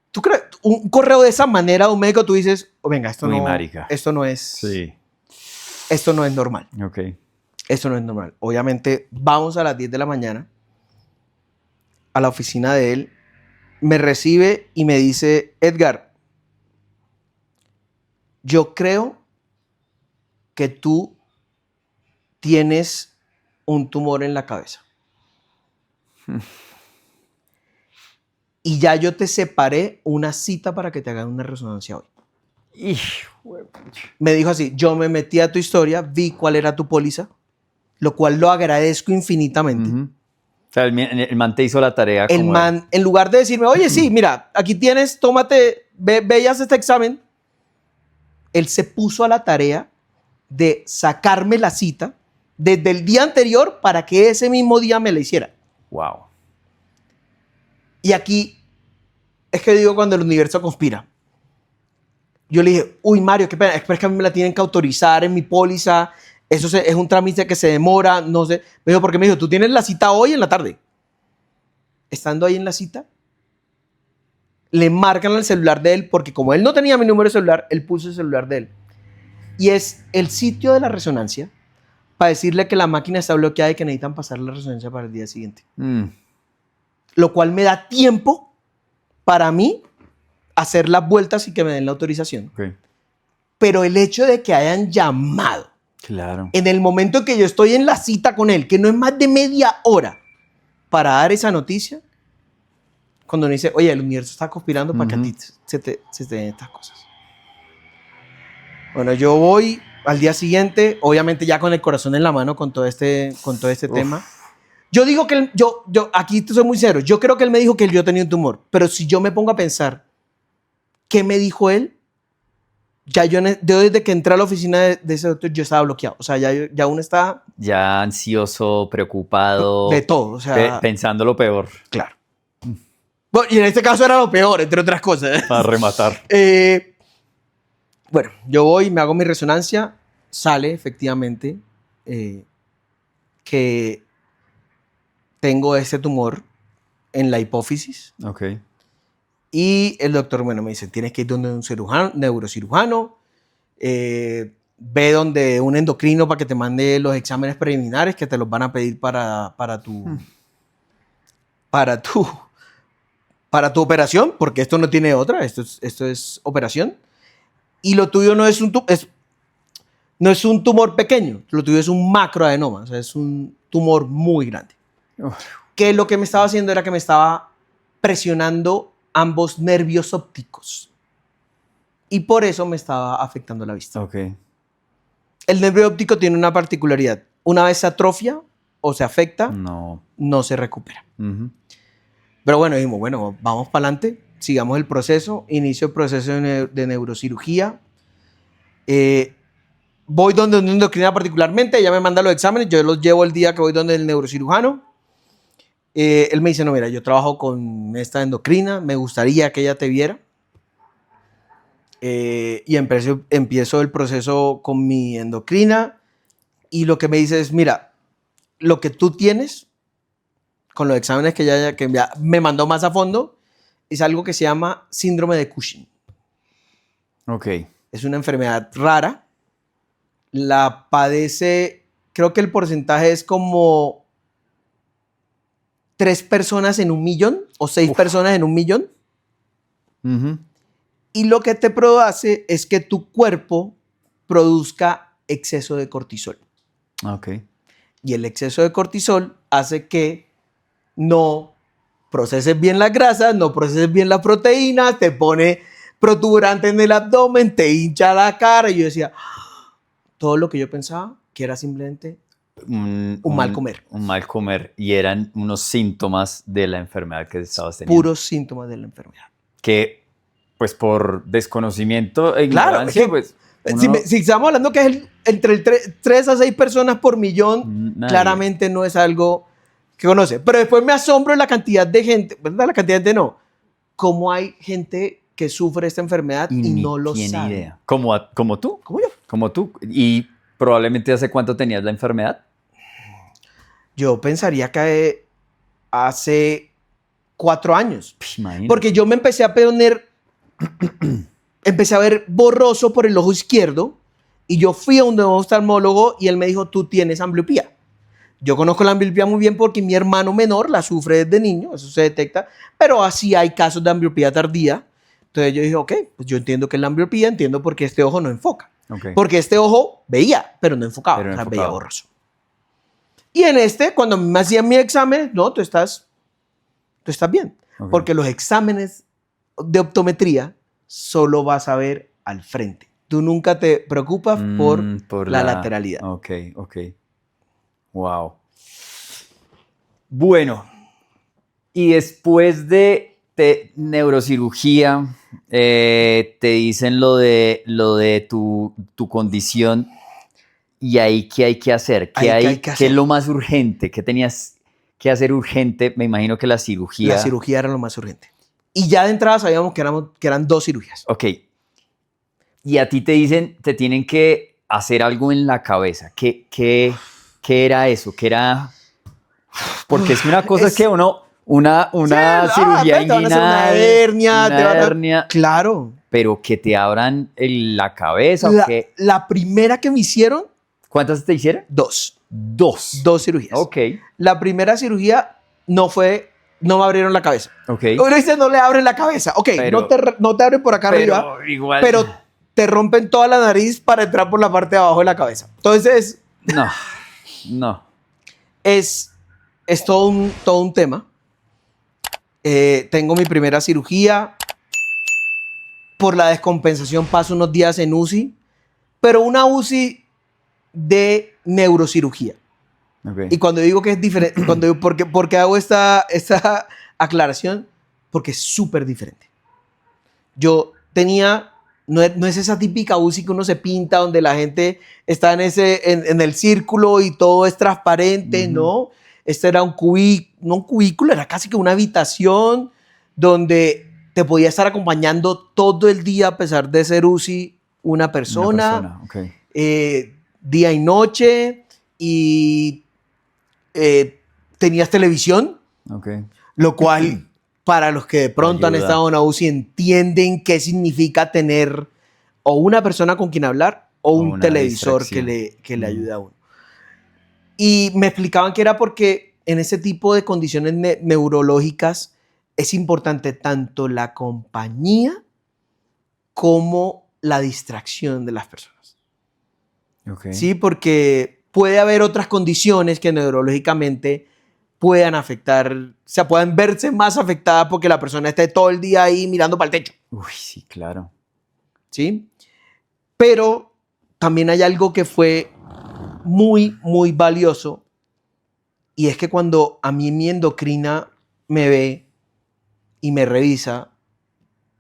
¿Tú crees? Un correo de esa manera a un médico, tú dices, venga, esto no es... Sí. Esto no es normal. Ok. Esto no es normal. Obviamente, vamos a las 10 de la mañana a la oficina de él, me recibe y me dice, Edgar, yo creo que tú tienes un tumor en la cabeza. Y ya yo te separé una cita para que te hagan una resonancia hoy. Me dijo así, yo me metí a tu historia, vi cuál era tu póliza, lo cual lo agradezco infinitamente. O sea, el man te hizo la tarea. El man, en lugar de decirme, oye, sí, mira, aquí tienes, tómate, ve y haz este examen, él se puso a la tarea de sacarme la cita desde el día anterior para que ese mismo día me la hiciera. Wow. Y aquí es que digo cuando el universo conspira. Yo le dije, uy, Mario, qué pena, es que a mí me la tienen que autorizar en mi póliza, eso es un trámite que se demora, no sé. Me dijo, porque me dijo, tú tienes la cita hoy en la tarde. Estando ahí en la cita, le marcan al celular de él, porque como él no tenía mi número de celular, él puso el celular de él. Y es el sitio de la resonancia para decirle que la máquina está bloqueada y que necesitan pasar la resonancia para el día siguiente. Lo cual me da tiempo para mí hacer las vueltas y que me den la autorización. Okay. Pero el hecho de que hayan llamado, claro, en el momento en que yo estoy en la cita con él, que no es más de media hora, para dar esa noticia, cuando uno dice, oye, el universo está conspirando para que a ti se te den estas cosas. Bueno, yo voy al día siguiente, obviamente ya con el corazón en la mano con todo este tema. Yo digo que yo aquí te soy muy sincero, yo creo que él me dijo que yo tenía un tumor, pero si yo me pongo a pensar, ¿qué me dijo él? Ya yo desde que entré a la oficina de ese doctor, yo estaba bloqueado. O sea, ya uno está... Ya ansioso, preocupado. De todo, o sea... Pensando lo peor. Claro. Bueno, y en este caso era lo peor, entre otras cosas. Para rematar. Bueno, yo voy, me hago mi resonancia, sale efectivamente que tengo ese tumor en la hipófisis. Ok. Y el doctor, bueno, me dice, tienes que ir donde un neurocirujano, ve donde un endocrino para que te mande los exámenes preliminares que te los van a pedir para tu operación, porque esto no tiene otra, esto es operación. Y lo tuyo no es un tumor pequeño, lo tuyo es un macroadenoma, o sea, es un tumor muy grande. Que lo que me estaba haciendo era que me estaba presionando ambos nervios ópticos. y por eso me estaba afectando la vista. Ok. El nervio óptico tiene una particularidad. Una vez se atrofia o se afecta, No. no se recupera. Ujú. Pero bueno, dijimos, bueno, vamos para adelante, sigamos el proceso, inicio el proceso de neurocirugía. Voy donde una endocrina particularmente, ella me manda los exámenes, yo los llevo el día que voy donde el neurocirujano. Él me dice, no, mira, yo trabajo con esta endocrina, me gustaría que ella te viera. Y empiezo el proceso con mi endocrina y lo que me dice es, mira, lo que tú tienes con los exámenes que ella me mandó más a fondo es algo que se llama síndrome de Cushing. Ok. Es una enfermedad rara. La padece, creo que el porcentaje es como 3 personas en 1.000.000 o 6 personas en 1.000.000. Ujú. Y lo que te produce es que tu cuerpo produzca exceso de cortisol. Ok. Y el exceso de cortisol hace que no proceses bien las grasas, no proceses bien las proteínas, te pone protuberante en el abdomen, te hincha la cara. Y yo decía, todo lo que yo pensaba que era simplemente un mal comer. Un mal comer. Y eran unos síntomas de la enfermedad que estabas teniendo. Puros síntomas de la enfermedad. Que, pues por desconocimiento e Claro, ignorancia, es que, pues... si estamos hablando que es entre el 3 a 6 personas por millón, Nadie. claramente no es algo que conoce. Pero después me asombro de la cantidad de gente, ¿verdad? La cantidad de gente no. Cómo hay gente que sufre esta enfermedad y ni no lo tiene sabe. idea. Como tú. Como yo. Como tú. Y probablemente hace cuánto tenías la enfermedad. Yo pensaría que hace 4 años. Imagínate. Porque yo me empecé a empecé a ver borroso por el ojo izquierdo y yo fui a un oftalmólogo y él me dijo, tú tienes ambliopía. Yo conozco la ambliopía muy bien porque mi hermano menor la sufre desde niño, eso se detecta, pero así hay casos de ambliopía tardía. Entonces yo dije, ok, pues yo entiendo que es la ambliopía, entiendo por qué este ojo no enfoca. Okay. Porque este ojo veía, pero no enfocaba, Pero no o sea, enfocaba. veía borroso. Y en cuando me hacían mi examen, no, tú estás bien. Okay. Porque los exámenes de optometría solo vas a ver al frente. Tú nunca te preocupas por la lateralidad. Ok. Wow. Bueno, y después de neurocirugía, te dicen lo de tu condición, y ahí, ¿qué hay que hacer? ¿Qué es lo más urgente? ¿Qué tenías que hacer urgente? Me imagino que la cirugía. La cirugía era lo más urgente. Y ya de entrada sabíamos que eran 2 cirugías. Ok. Y a ti te dicen, te tienen que hacer algo en la cabeza. ¿Qué era eso? ¿Qué era? Porque es una cosa que una cirugía te van a hacer una hernia. Claro. Pero que te abran la cabeza. La primera que me hicieron. ¿Cuántas te hicieron? 2. 2. 2 cirugías. Ok. La primera cirugía no me abrieron la cabeza. Ok. Uno dice, no le abren la cabeza. Ok, pero, no te abren por acá arriba. Igual. Pero te rompen toda la nariz para entrar por la parte de abajo de la cabeza. Entonces. No. Es todo un tema. Tengo mi primera cirugía. Por la descompensación paso unos días en UCI. Pero una UCI de neurocirugía. Okay. Y cuando digo que es diferente, ¿por qué hago esta aclaración? Porque es súper diferente. Yo tenía, no es esa típica UCI que uno se pinta donde la gente está en el círculo y todo es transparente, ¿no? Este era no un cubículo, era casi que una habitación donde te podía estar acompañando todo el día a pesar de ser UCI una persona. Okay. Día y noche y tenías televisión, okay. Lo cual para los que de pronto han estado en una UCI entienden qué significa tener o una persona con quien hablar o un televisor que le ayude a uno. Y me explicaban que era porque en ese tipo de condiciones neurológicas es importante tanto la compañía como la distracción de las personas. Okay. Sí, porque puede haber otras condiciones que neurológicamente puedan afectar, o sea, puedan verse más afectadas porque la persona esté todo el día ahí mirando para el techo. Uy, sí, claro. ¿sí? Pero también hay algo que fue muy, muy valioso, y es que cuando a mí mi endocrina me ve y me revisa,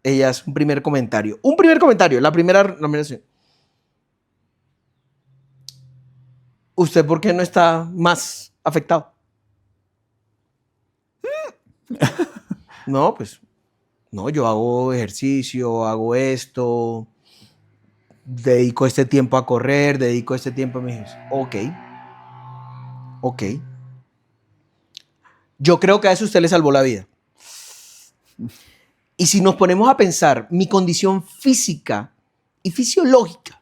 ella hace un primer comentario, la primera nominación. ¿Usted por qué no está más afectado? No, pues, no, yo hago ejercicio, hago esto, dedico este tiempo a correr, dedico este tiempo a mis hijos. Ok. Yo creo que a eso usted le salvó la vida. Y si nos ponemos a pensar, mi condición física y fisiológica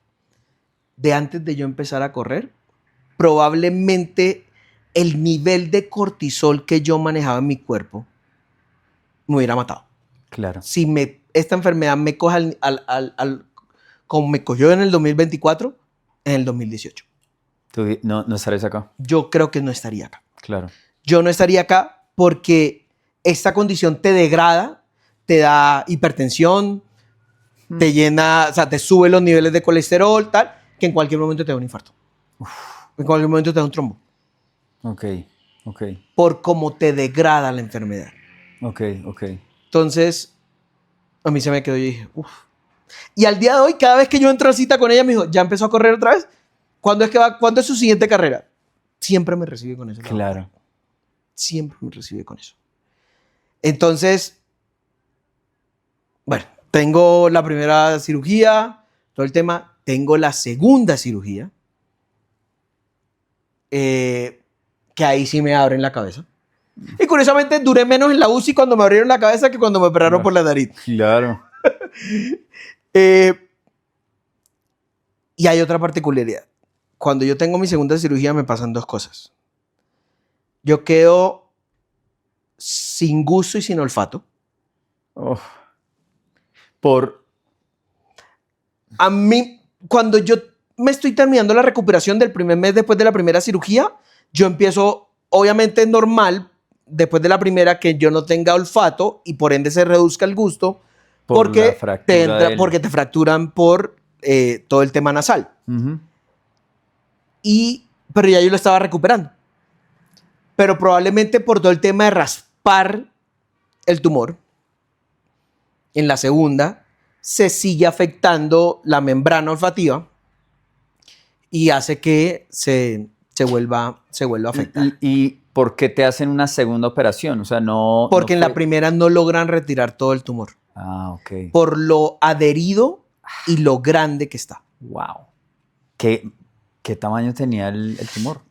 de antes de yo empezar a correr, probablemente el nivel de cortisol que yo manejaba en mi cuerpo me hubiera matado. Claro. Si esta enfermedad me coge como me cogió en el 2024, en el 2018. Tú no estarías acá. Yo creo que no estaría acá. Claro. Yo no estaría acá porque esta condición te degrada, te da hipertensión, te llena, o sea, te sube los niveles de colesterol, tal, que en cualquier momento te da un infarto. En cualquier momento te da un trombo. Ok. Por cómo te degrada la enfermedad. Ok. Entonces, a mí se me quedó y dije, uff. Y al día de hoy, cada vez que yo entro a cita con ella, me dijo, ¿ya empezó a correr otra vez? ¿Cuándo es su siguiente carrera? Siempre me recibe con eso. Claro. Siempre me recibe con eso. Entonces, bueno, tengo la primera cirugía, todo el tema. Tengo la segunda cirugía, que ahí sí me abren la cabeza. Y curiosamente duré menos en la UCI cuando me abrieron la cabeza que cuando me operaron por la nariz. Claro. Y hay otra particularidad. Cuando yo tengo mi segunda cirugía me pasan dos cosas. Yo quedo sin gusto y sin olfato. Oh. A mí, cuando yo me estoy terminando la recuperación del primer mes después de la primera cirugía, yo empiezo, obviamente normal, después de la primera, que yo no tenga olfato y por ende se reduzca el gusto, porque te fracturan por todo el tema nasal. Uh-huh. Pero ya yo lo estaba recuperando. Pero probablemente por todo el tema de raspar el tumor, en la segunda se sigue afectando la membrana olfativa y hace que se vuelva a afectar. ¿Y por qué te hacen una segunda operación? O sea, Porque en la primera no logran retirar todo el tumor. Ah, ok. Por lo adherido y lo grande que está. Wow. ¿Qué tamaño tenía el tumor?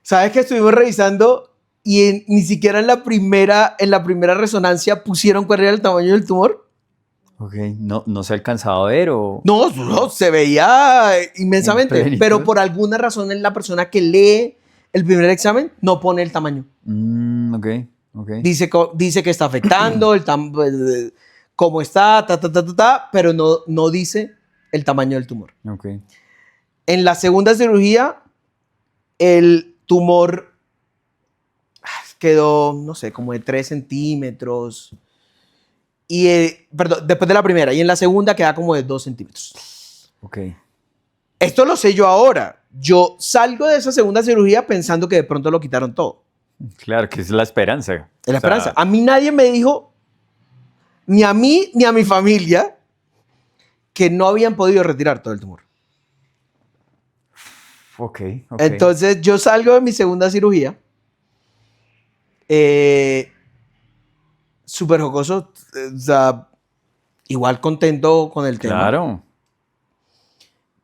¿Sabes que estuvimos revisando y ni siquiera en la primera resonancia pusieron cuál era el tamaño del tumor? Ok, ¿no se alcanzaba a ver o...? No, se veía inmensamente, pero por alguna razón en la persona que lee el primer examen no pone el tamaño. Ok. Dice que está afectando, cómo está, pero no dice el tamaño del tumor. Ok. En la segunda cirugía, el tumor quedó, no sé, como de 3 centímetros. Perdón, después de la primera. Y en la segunda queda como de 2 centímetros. Ok. Esto lo sé yo ahora. Yo salgo de esa segunda cirugía pensando que de pronto lo quitaron todo. Claro, que es la esperanza. Es la esperanza. A mí nadie me dijo, ni a mí ni a mi familia, que no habían podido retirar todo el tumor. Ok. Entonces yo salgo de mi segunda cirugía. Súper jocoso. O sea, igual contento con el tema. Claro.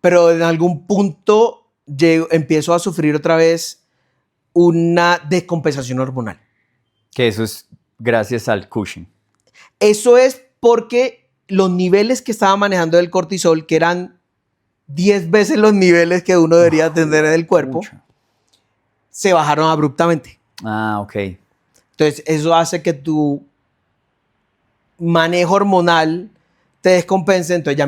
Pero en algún punto empiezo a sufrir otra vez una descompensación hormonal. Que eso es gracias al Cushing. Eso es porque los niveles que estaba manejando del cortisol, que eran 10 veces los niveles que uno debería tener en el cuerpo, se bajaron abruptamente. Ah, ok. Entonces, eso hace que tu manejo hormonal te descompense. Entonces, ya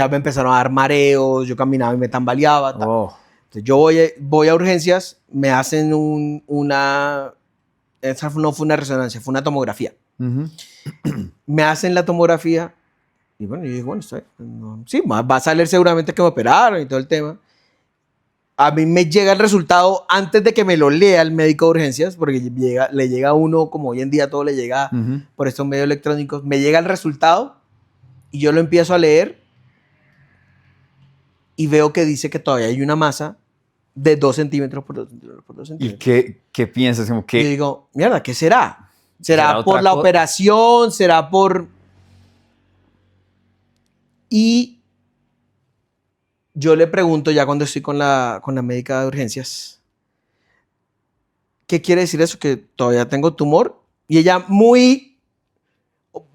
me empezaron a dar mareos, yo caminaba y me tambaleaba. Oh. Entonces, yo voy a urgencias, me hacen esa no fue una resonancia, fue una tomografía. Uh-huh. Me hacen la tomografía Y bueno, yo dije, bueno, está bien. No, sí, va a salir seguramente que me operaron y todo el tema. A mí me llega el resultado antes de que me lo lea el médico de urgencias, porque le llega a uno, como hoy en día todo le llega por estos medios electrónicos. Me llega el resultado y yo lo empiezo a leer y veo que dice que todavía hay una masa de 2 centímetros por 2 centímetros por 2 centímetros. ¿Y qué piensas? Como que yo digo, mierda, ¿qué será? ¿Será por la operación? ¿Será por...? Y yo le pregunto ya cuando estoy con la médica de urgencias, ¿qué quiere decir eso? Que todavía tengo tumor. Y ella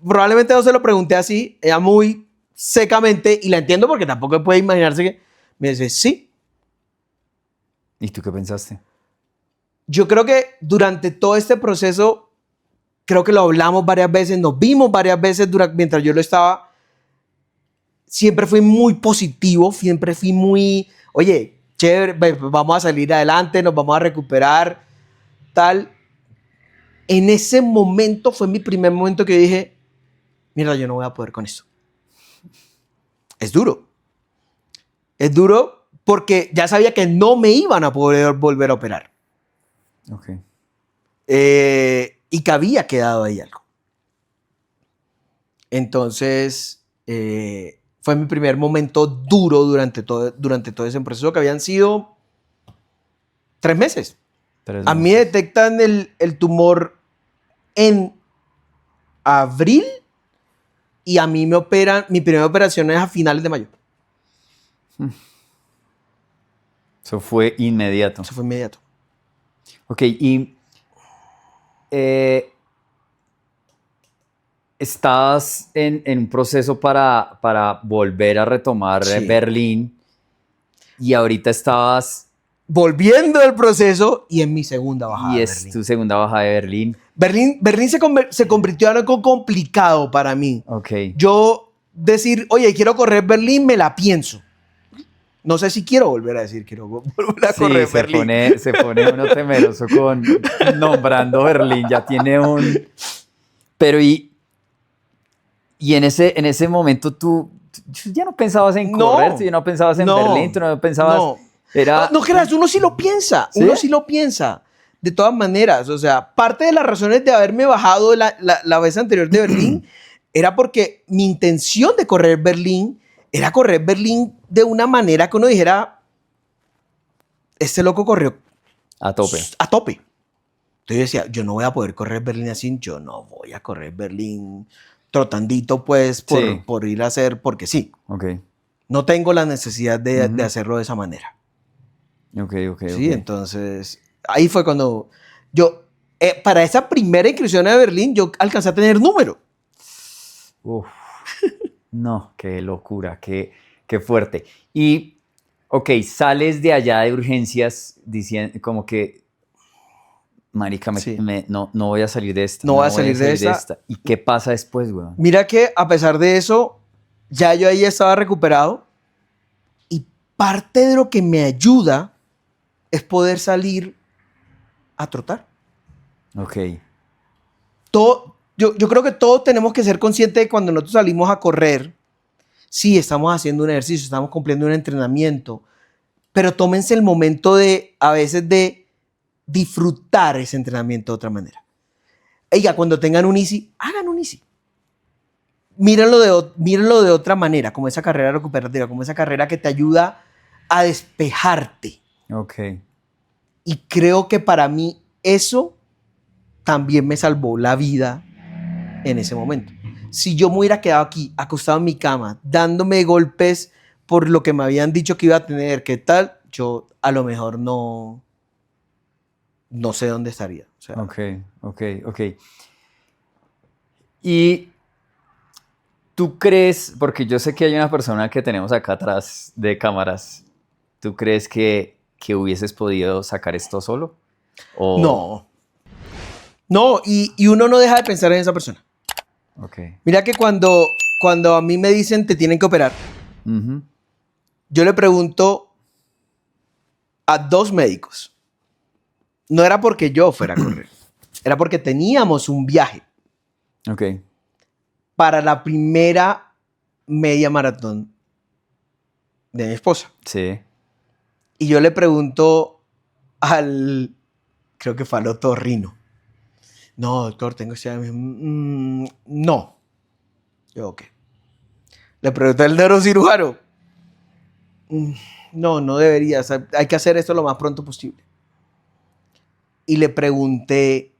probablemente no se lo pregunté así, ella muy secamente, y la entiendo porque tampoco puede imaginarse que, me dice, sí. ¿Y tú qué pensaste? Yo creo que durante todo este proceso, creo que lo hablamos varias veces, nos vimos varias veces mientras yo lo estaba. Siempre fui muy positivo, siempre fui muy, oye, chévere, vamos a salir adelante, nos vamos a recuperar, tal. En ese momento fue mi primer momento que dije, mira, yo no voy a poder con esto. Es duro. Es duro porque ya sabía que no me iban a poder volver a operar. Ok. Y que había quedado ahí algo. Entonces, fue mi primer momento duro durante todo ese proceso, que habían sido 3 meses. 3 meses. A mí me detectan el tumor en abril y a mí me operan, mi primera operación es a finales de mayo. Eso fue inmediato. Eso fue inmediato. Ok, y estás en un proceso para volver a retomar Berlín y ahorita estabas... Volviendo del proceso y en mi segunda bajada Y de es Berlín. tu segunda bajada de Berlín. Berlín se convirtió en algo complicado para mí. Ok. Yo decir, oye, quiero correr Berlín, me la pienso. No sé si quiero volver a decir, quiero volver a correr Berlín. Se pone uno temeroso con nombrando Berlín. Ya tiene un... Pero y en ese momento tú ya no pensabas en correr, tú ya no pensabas en Berlín, tú no pensabas... No creas, uno sí lo piensa. ¿Sí? Uno sí lo piensa. De todas maneras, o sea, parte de las razones de haberme bajado la vez anterior de Berlín era porque mi intención de correr Berlín era correr Berlín de una manera que uno dijera, este loco corrió a tope. A tope. Entonces yo decía, yo no voy a poder correr Berlín así, yo no voy a correr Berlín trotandito, pues, por ir a hacer, porque sí. Ok. No tengo la necesidad de hacerlo de esa manera. Ok. Sí, entonces, ahí fue cuando yo, para esa primera inscripción a Berlín, yo alcancé a tener número. Uf. No, qué locura, qué fuerte. Y, ok, sales de allá de urgencias diciendo como que, marica, no voy a salir de esta. No voy a salir de esta. ¿Y qué pasa después, weón? Mira que a pesar de eso, ya yo ahí estaba recuperado y parte de lo que me ayuda es poder salir a trotar. Ok. Yo creo que todos tenemos que ser conscientes de cuando nosotros salimos a correr, sí, estamos haciendo un ejercicio, estamos cumpliendo un entrenamiento, pero tómense el momento a veces de disfrutar ese entrenamiento de otra manera. Oiga, cuando tengan un easy, hagan un easy. Mírenlo de otra manera, como esa carrera recuperativa, como esa carrera que te ayuda a despejarte. Ok. Y creo que para mí eso también me salvó la vida en ese momento. Si yo me hubiera quedado aquí, acostado en mi cama, dándome golpes por lo que me habían dicho que iba a tener, qué tal, yo a lo mejor no sé dónde estaría. O sea, Ok. Y tú crees, porque yo sé que hay una persona que tenemos acá atrás de cámaras, ¿tú crees que hubieses podido sacar esto solo? ¿O? No, y uno no deja de pensar en esa persona. Okay. Mira que cuando a mí me dicen te tienen que operar, yo le pregunto a 2 médicos. No era porque yo fuera a correr, era porque teníamos un viaje. Ok. Para la primera media maratón de mi esposa. Sí. Y yo le pregunto creo que fue al otorrino. No, doctor, tengo ese... no. Yo, ok. Le pregunté al neurocirujano. No, no debería. O sea, hay que hacer esto lo más pronto posible. Y le pregunté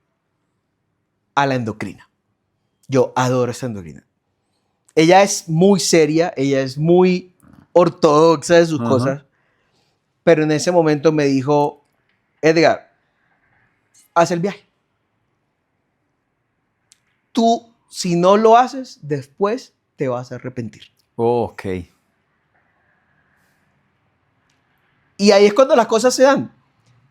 a la endocrina. Yo adoro esa endocrina. Ella es muy seria, ella es muy ortodoxa de sus cosas, pero en ese momento me dijo, Edgar, haz el viaje. Tú, si no lo haces, después te vas a arrepentir. Ok. Y ahí es cuando las cosas se dan.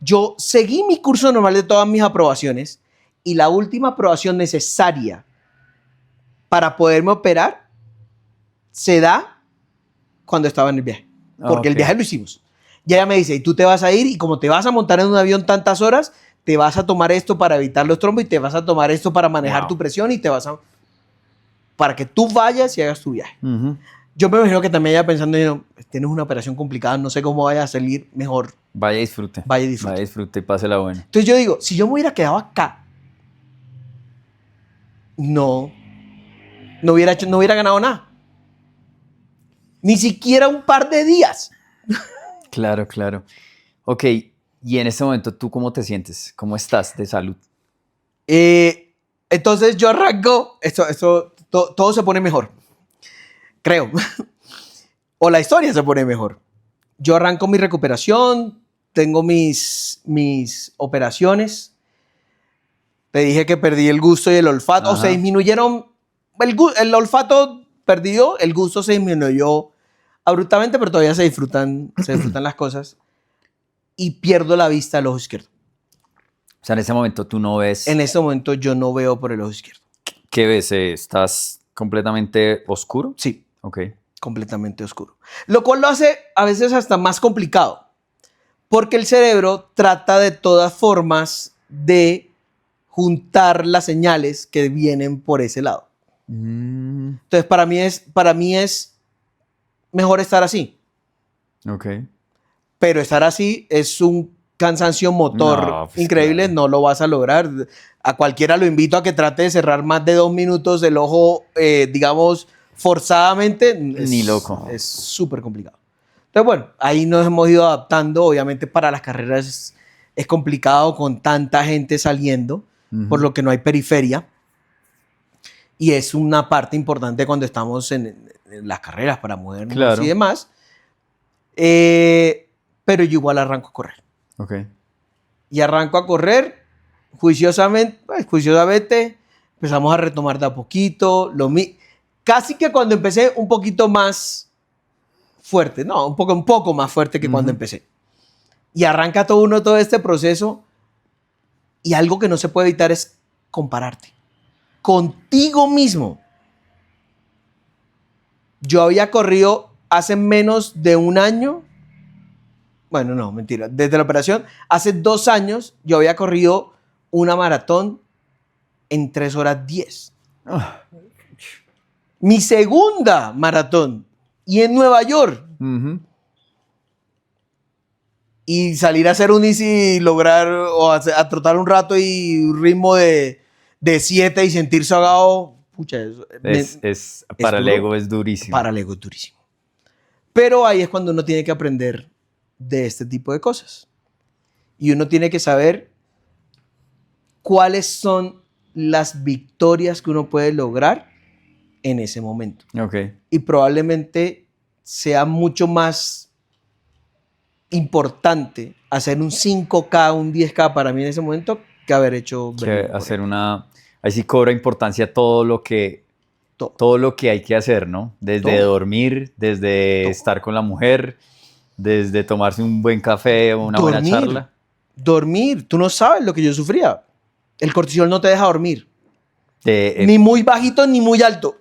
Yo seguí mi curso normal de todas mis aprobaciones y la última aprobación necesaria para poderme operar se da cuando estaba en el viaje. Porque el viaje lo hicimos. Y ella me dice, y tú te vas a ir y como te vas a montar en un avión tantas horas, te vas a tomar esto para evitar los trombos y te vas a tomar esto para manejar tu presión y te vas a... para que tú vayas y hagas tu viaje. Yo me imagino que también ella pensando, tienes una operación complicada, no sé cómo vaya a salir mejor. Vaya y disfrute. Vaya y disfrute. Vaya y disfrute y pásela buena. Entonces yo digo, si yo me hubiera quedado acá, no hubiera ganado nada. Ni siquiera un par de días. Claro, claro. Ok, y en este momento, ¿tú cómo te sientes? ¿Cómo estás de salud? Entonces yo arranco, todo se pone mejor, creo. O la historia se pone mejor. Yo arranco mi recuperación, tengo mis operaciones. Te dije que perdí el gusto y el olfato. O se disminuyeron. El olfato perdió, el gusto se disminuyó abruptamente, pero todavía se disfrutan las cosas. Y pierdo la vista del ojo izquierdo. O sea, en ese momento tú no ves... En este momento yo no veo por el ojo izquierdo. ¿Qué ves? ¿Estás completamente oscuro? Sí. Ok. Completamente oscuro. Lo cual lo hace a veces hasta más complicado. Porque el cerebro trata de todas formas de juntar las señales que vienen por ese lado. Entonces, para mí es mejor estar así. Ok. Pero estar así es un cansancio motor increíble. Claro. No lo vas a lograr. A cualquiera lo invito a que trate de cerrar más de 2 minutos el ojo, digamos, forzadamente. Ni loco. Es súper complicado. Entonces, bueno, ahí nos hemos ido adaptando. Obviamente para las carreras es complicado con tanta gente saliendo, por lo que no hay periferia. Y es una parte importante cuando estamos en las carreras para movernos y demás. Pero yo igual arranco a correr. Ok. Y arranco a correr juiciosamente. Empezamos a retomar de a poquito. Casi que cuando empecé un poquito más fuerte. No, un poco más fuerte que cuando empecé. Y arranca todo este proceso. Y algo que no se puede evitar es compararte contigo mismo. Yo había corrido hace menos de un año. Bueno, no, mentira. Desde la operación, hace 2 años, yo había corrido una maratón en 3 horas 10. Mi segunda maratón. Y en Nueva York. Y salir a hacer un easy y lograr, o a trotar un rato y un ritmo de 7 y sentirse ahogado. Pucha, para el ego es durísimo. Para el ego es durísimo. Pero ahí es cuando uno tiene que aprender de este tipo de cosas. Y uno tiene que saber cuáles son las victorias que uno puede lograr en ese momento. Okay. Y probablemente sea mucho más importante hacer un 5K, un 10K para mí en ese momento que haber hecho... Que hacer ahí sí cobra importancia todo lo que hay que hacer, ¿no? Desde dormir, desde estar con la mujer, desde tomarse un buen café o una buena charla. Dormir. Tú no sabes lo que yo sufría. El cortisol no te deja dormir. Ni muy bajito ni muy alto.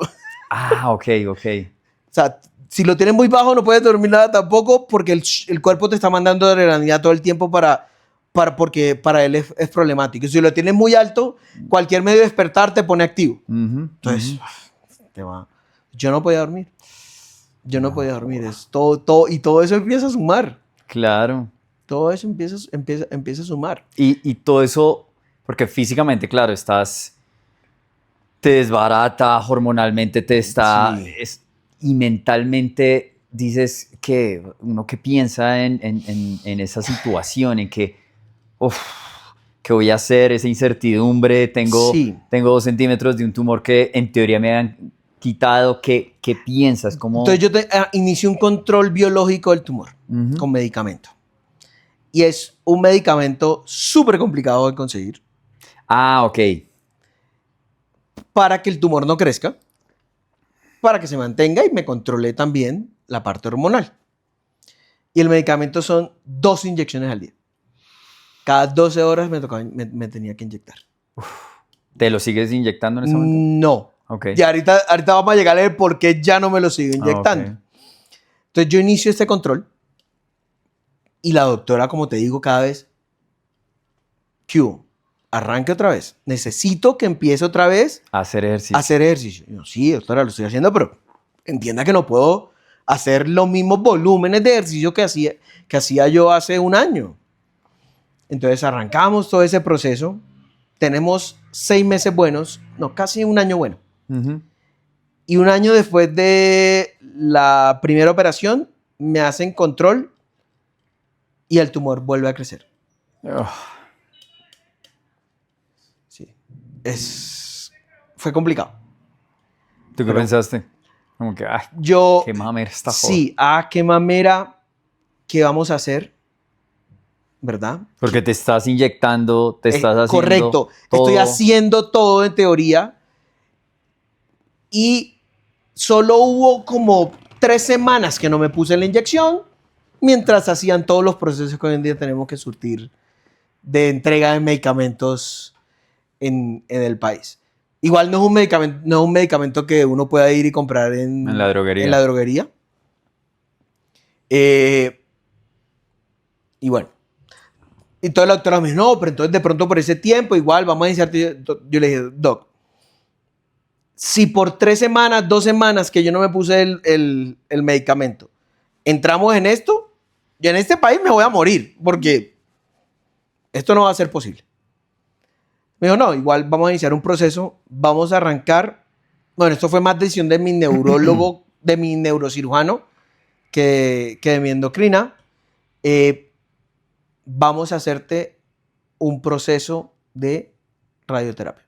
Ok. O sea, si lo tienes muy bajo no puedes dormir nada tampoco porque el cuerpo te está mandando adrenalina todo el tiempo porque para él es problemático. Si lo tienes muy alto, cualquier medio de despertar te pone activo. Entonces, yo no podía dormir. Yo no podía dormir. Es todo, y todo eso empieza a sumar. Claro. Todo eso empieza a sumar. Y todo eso, porque físicamente, claro, te desbarata, hormonalmente te está, Sí. y mentalmente dices que uno que piensa en esa situación, en que, uf, ¿qué voy a hacer? Esa incertidumbre, Sí. tengo 2 centímetros de un tumor que en teoría me han quitado, ¿qué piensas? ¿Cómo? Entonces yo inicié un control biológico del tumor Ujú. con medicamento. Y es un medicamento súper complicado de conseguir Ah, ok. para que el tumor no crezca, para que se mantenga y me controle también la parte hormonal. Y el medicamento son 2 inyecciones al día. Cada 12 horas me tenía que inyectar. ¿Te lo sigues inyectando en ese momento? No. Ok. Y ahorita vamos a llegar a ver por qué ya no me lo sigo inyectando. Ok. Entonces yo inicio este control y la doctora, como te digo, cada vez, Q, arranque otra vez. Necesito que empiece otra vez Hacer ejercicio. a hacer ejercicio. Y yo, sí, doctora, lo estoy haciendo, pero entienda que no puedo hacer los mismos volúmenes de ejercicio que hacía yo hace un año. Entonces arrancamos todo ese proceso. Tenemos 6 meses buenos, no, casi un año bueno. Ujú. Y un año después de la primera operación, me hacen control y el tumor vuelve a crecer. Ugh. Sí. Fue complicado. ¿Tú qué Pero- pensaste? Como que, ay, Yo, qué mamera esta joda. sí, qué mamera, ¿qué vamos a hacer? ¿Verdad? Porque te estás inyectando, te estás haciendo Correcto. todo. Estoy haciendo todo en teoría y solo hubo como 3 semanas que no me puse la inyección mientras hacían todos los procesos que hoy en día tenemos que surtir de entrega de medicamentos en el país. Igual no es un medicamento que uno pueda ir y comprar En la droguería. En la droguería. Y bueno. Y toda la doctora me dijo, no, pero entonces de pronto por ese tiempo igual vamos a iniciarte. Yo le dije, doc, si por 3 semanas, 2 semanas que yo no me puse el medicamento, entramos en esto, yo en este país me voy a morir, porque esto no va a ser posible. Me dijo, no, igual vamos a iniciar un proceso, vamos a arrancar. Bueno, esto fue más decisión de mi neurólogo, de mi neurocirujano, que de mi endocrina. Vamos a hacerte un proceso de radioterapia.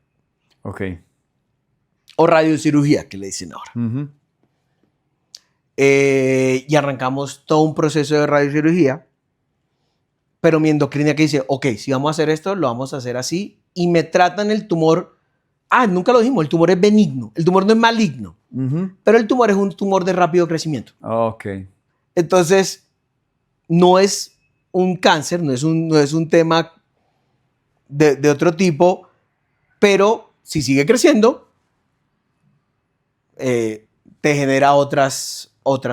Ok. O radiocirugía, que le dicen ahora. Ujú. Y arrancamos todo un proceso de radiocirugía. Pero mi endocrina que dice, ok, si vamos a hacer esto, lo vamos a hacer así. Y me tratan el tumor. Nunca lo dijimos, el tumor es benigno. El tumor no es maligno. Ujú. Pero el tumor es un tumor de rápido crecimiento. Ok. Entonces, no es un cáncer, no es un tema de otro tipo, pero si sigue creciendo, te genera otras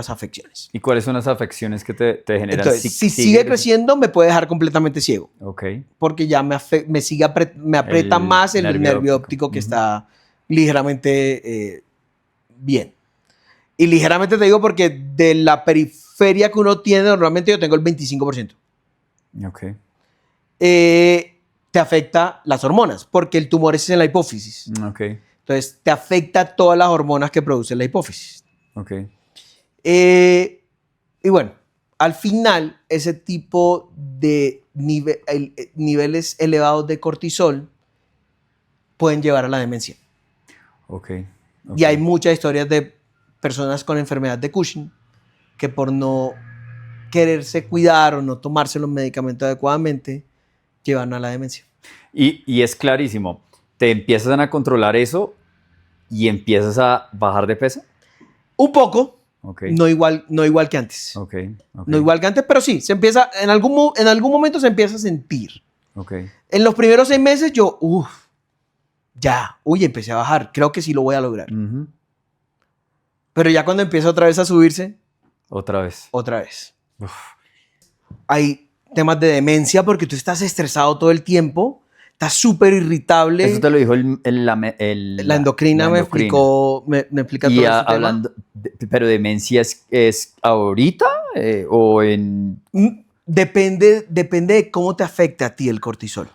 afecciones. ¿Y cuáles son las afecciones que te generan? Entonces, si sigue creciendo, me puede dejar completamente ciego, Ok. porque ya me aprieta El más el nervio nervio óptico. óptico que Ujú. está ligeramente bien. Y ligeramente te digo porque de la periferia que uno tiene, normalmente yo tengo el 25%. Ok. Te afecta las hormonas, porque el tumor es en la hipófisis. Ok. Entonces, te afecta todas las hormonas que produce la hipófisis. Ok. Y bueno, al final, ese tipo de niveles elevados de cortisol pueden llevar a la demencia. Ok. Y hay muchas historias de personas con enfermedad de Cushing que por no quererse cuidar o no tomarse los medicamentos adecuadamente, llevan a la demencia. Y es clarísimo. Te empiezan a controlar eso y empiezas a bajar de peso. Un poco, Ok. no igual que antes. Ok. Ok. No igual que antes, pero sí, se empieza, en algún momento se empieza a sentir. Ok. En los primeros 6 meses yo, empecé a bajar, creo que sí lo voy a lograr. Ujú. Pero ya cuando empieza otra vez a subirse, Otra vez. otra vez. Uf. Hay temas de demencia porque tú estás estresado todo el tiempo, estás súper irritable. Eso te lo dijo La endocrina me explica y todo ese tema. hablando ¿Pero demencia es ahorita o en...? Depende de cómo te afecta a ti el cortisol.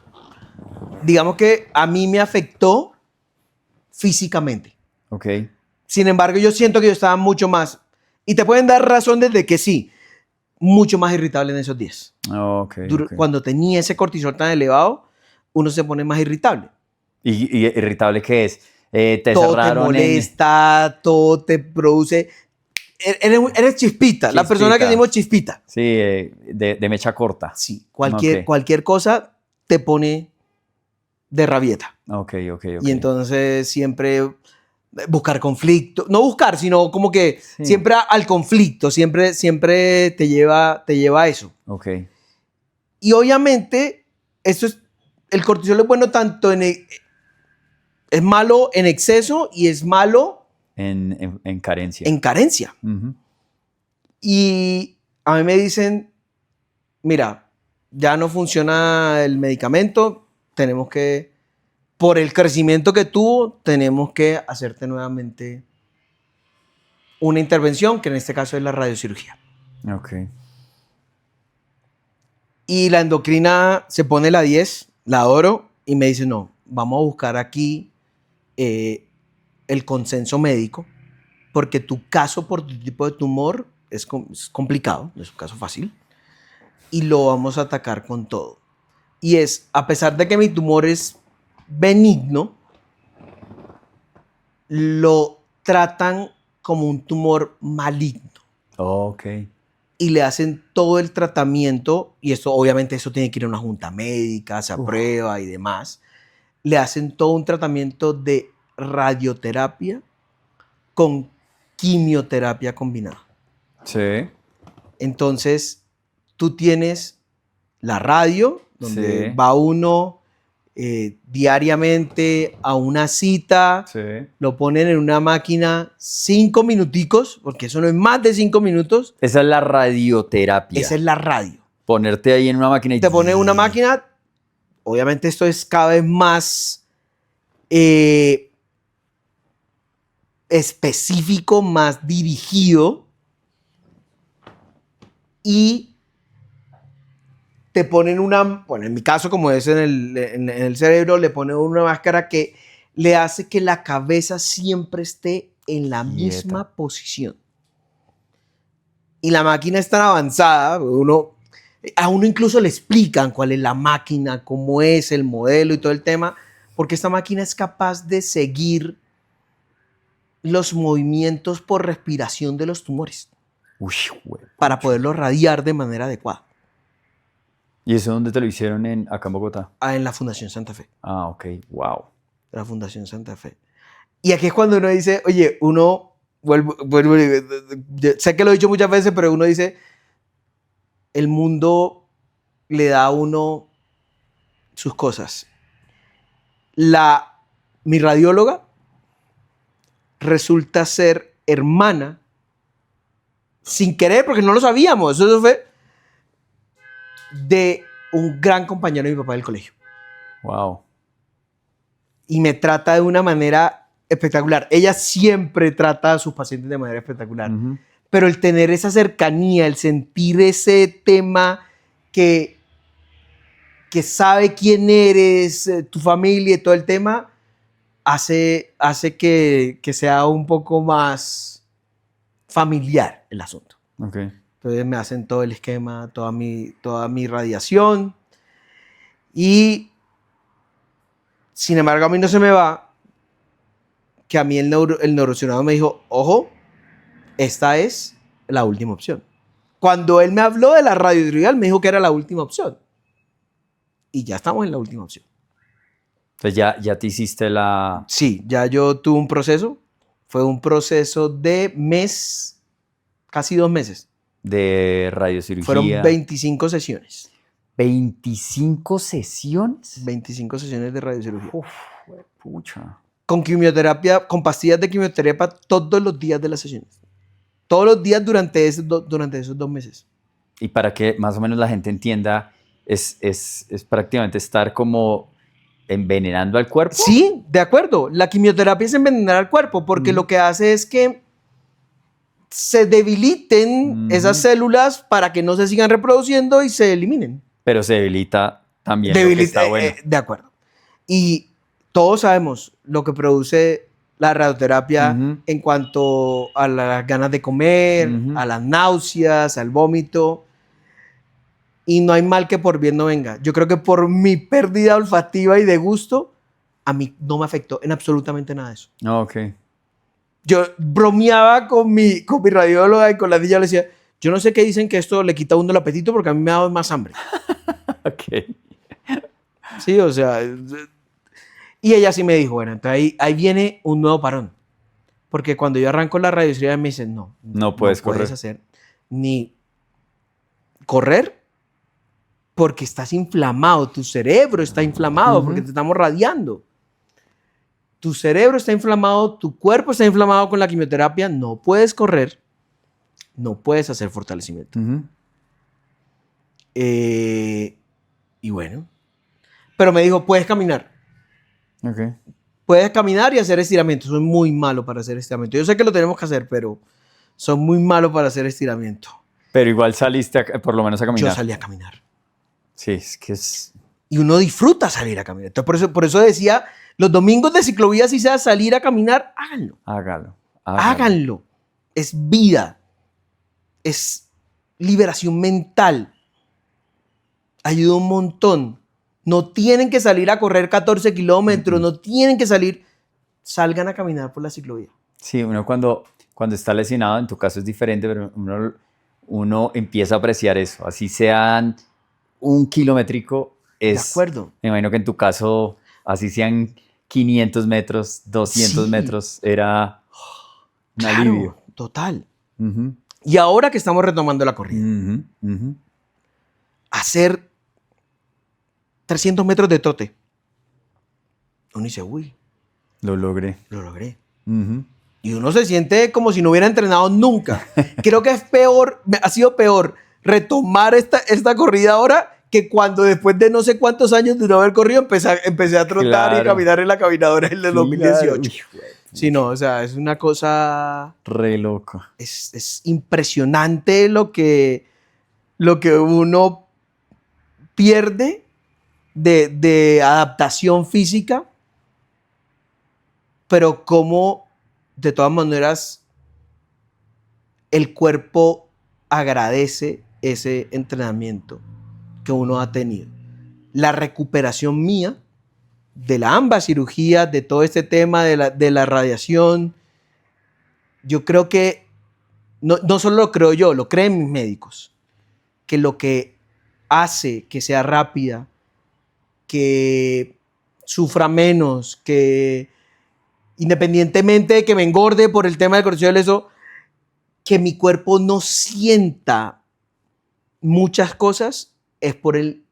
Digamos que a mí me afectó físicamente. Ok. Sin embargo, yo siento que yo estaba mucho más, y te pueden dar razón desde que sí, mucho más irritable en esos días. Okay. Cuando tenía ese cortisol tan elevado, uno se pone más irritable. ¿Y irritable qué es? Te todo cerraron te molesta, todo te produce... Eres chispita, la persona que decimos chispita. Sí, de mecha corta. Sí, cualquier cosa te pone de rabieta. Ok. Y entonces siempre buscar conflicto, no buscar, sino como que siempre al conflicto, siempre te lleva a eso. Ok. Y obviamente el cortisol es bueno tanto es malo en exceso y es malo en carencia. en carencia. Uh-huh. Y a mí me dicen, mira, ya no funciona el medicamento, tenemos que, por el crecimiento que tuvo, tenemos que hacerte nuevamente una intervención, que en este caso es la radiocirugía. Ok. Y la endocrina se pone la 10, la adoro, y me dice, no, vamos a buscar aquí el consenso médico, porque tu caso por tu tipo de tumor es complicado, no es un caso fácil, y lo vamos a atacar con todo. Y a pesar de que mi tumor es benigno, lo tratan como un tumor maligno. Ok. Y le hacen todo el tratamiento, y esto obviamente eso tiene que ir a una junta médica, se aprueba y demás. Le hacen todo un tratamiento de radioterapia con quimioterapia combinada. Sí. Entonces, tú tienes la radio, donde va uno diariamente a una cita, lo ponen en una máquina 5 minuticos, porque eso no es más de 5 minutos. Esa es la radioterapia. Esa es la radio. Ponerte ahí en una máquina y... Te ponen una máquina, obviamente esto es cada vez más específico, más dirigido, y te ponen bueno, en mi caso, como es en el cerebro, le ponen una máscara que le hace que la cabeza siempre esté en la misma posición. Y la máquina es tan avanzada, a uno incluso le explican cuál es la máquina, cómo es el modelo y todo el tema, porque esta máquina es capaz de seguir los movimientos por respiración de los tumores. Uy, para poderlo radiar de manera adecuada. ¿Y eso dónde te lo hicieron acá en Bogotá? En la Fundación Santa Fe. Ah, ok. Wow. La Fundación Santa Fe. Y aquí es cuando uno dice, oye, sé que lo he dicho muchas veces, pero uno dice, el mundo le da a uno sus cosas. Mi radióloga resulta ser hermana, sin querer, porque no lo sabíamos, eso fue de un gran compañero de mi papá del colegio. Wow. Y me trata de una manera espectacular. Ella siempre trata a sus pacientes de manera espectacular. Uh-huh. Pero el tener esa cercanía, el sentir ese tema que sabe quién eres, tu familia y todo el tema, hace que sea un poco más familiar el asunto. Okay. Entonces me hacen todo el esquema, toda mi radiación. Y sin embargo, a mí no se me va que a mí el neurocirujano me dijo, ojo, esta es la última opción. Cuando él me habló de la radiocirugía, me dijo que era la última opción. Y ya estamos en la última opción. Entonces ya te hiciste la... Sí, ya yo tuve un proceso. Fue un proceso de casi 2 meses. De radiocirugía. Fueron 25 sesiones. ¿25 sesiones? 25 sesiones de radiocirugía. Uf, pucha. Con quimioterapia, con pastillas de quimioterapia todos los días de las sesiones. Todos los días durante esos 2 meses. Y para que más o menos la gente entienda, es prácticamente estar como envenenando al cuerpo. Sí, de acuerdo. La quimioterapia es envenenar al cuerpo porque lo que hace es que se debiliten esas células para que no se sigan reproduciendo y se eliminen. Pero se debilita también lo que está bueno. De acuerdo. Y todos sabemos lo que produce la radioterapia en cuanto a las ganas de comer, a las náuseas, al vómito. Y no hay mal que por bien no venga. Yo creo que por mi pérdida olfativa y de gusto, a mí no me afectó en absolutamente nada de eso. Ok. Yo bromeaba con mi radióloga y con la niña le decía, yo no sé qué dicen que esto le quita a uno el apetito porque a mí me da más hambre. Ok. Sí, o sea... Y ella sí me dijo, bueno, entonces ahí viene un nuevo parón. Porque cuando yo arranco la radioterapia me dicen, no puedes correr. hacer ni correr porque estás inflamado, tu cerebro está inflamado porque te estamos radiando. Tu cerebro está inflamado, tu cuerpo está inflamado con la quimioterapia, no puedes correr, no puedes hacer fortalecimiento. Y bueno, pero me dijo, puedes caminar. Okay. Puedes caminar y hacer estiramiento. Soy muy malo para hacer estiramiento. Yo sé que lo tenemos que hacer, pero soy muy malo para hacer estiramiento. Pero igual saliste por lo menos a caminar. Yo salí a caminar. Sí, es que es... Y uno disfruta salir a caminar. Entonces, por eso decía, los domingos de ciclovía, si sea salir a caminar, háganlo. Háganlo. Es vida. Es liberación mental. Ayuda un montón. No tienen que salir a correr 14 kilómetros, no tienen que salir. Salgan a caminar por la ciclovía. Sí, uno cuando está lesionado, en tu caso es diferente, pero uno empieza a apreciar eso. Así sean 1 kilométrico, es... De acuerdo. Me imagino que en tu caso, así sean 500 metros, 200 metros, era un alivio. Total. Y ahora que estamos retomando la corrida, hacer 300 metros de trote. Uno dice, uy. Lo logré. Y uno se siente como si no hubiera entrenado nunca. Creo que ha sido peor retomar esta corrida ahora que cuando después de no sé cuántos años de no haber corrido empecé a trotar y caminar en la caminadora en el 2018. Sí, no, o sea, es una cosa... Re loco. Es impresionante lo que uno pierde de adaptación física, pero cómo de todas maneras el cuerpo agradece ese entrenamiento que uno ha tenido. La recuperación mía de ambas cirugías, de todo este tema de la radiación, yo creo que no solo lo creo yo, lo creen mis médicos, que lo que hace que sea rápida, que sufra menos, que independientemente de que me engorde por el tema del cortisol, eso, que mi cuerpo no sienta muchas cosas, es por el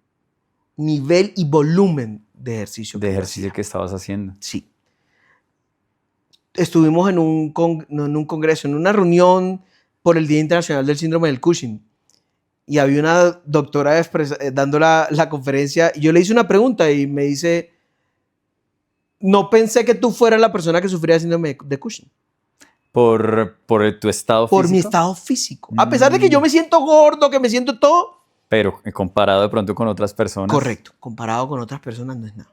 nivel y volumen de ejercicio. Que estabas haciendo. Sí. Estuvimos en un congreso, en una reunión por el Día Internacional del Síndrome del Cushing. Y había una doctora dando la conferencia y yo le hice una pregunta y me dice, no pensé que tú fueras la persona que sufría síndrome de Cushing. ¿Por tu estado físico? Por mi estado físico. A pesar de que yo me siento gordo, que me siento todo. Pero comparado de pronto con otras personas. Correcto. Comparado con otras personas no es nada.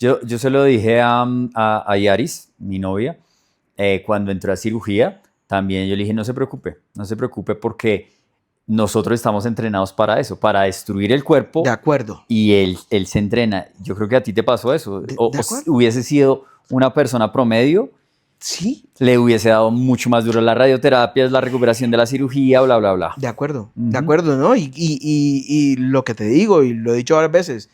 Yo se lo dije a Yaris, mi novia, cuando entró a cirugía. También yo le dije, no se preocupe porque nosotros estamos entrenados para eso, para destruir el cuerpo. De acuerdo. Y él se entrena. Yo creo que a ti te pasó eso. O hubiese sido una persona promedio, sí, le hubiese dado mucho más duro las radioterapias, la recuperación de la cirugía, bla, bla, bla. De acuerdo, de acuerdo, ¿no? Y lo que te digo, y lo he dicho varias veces,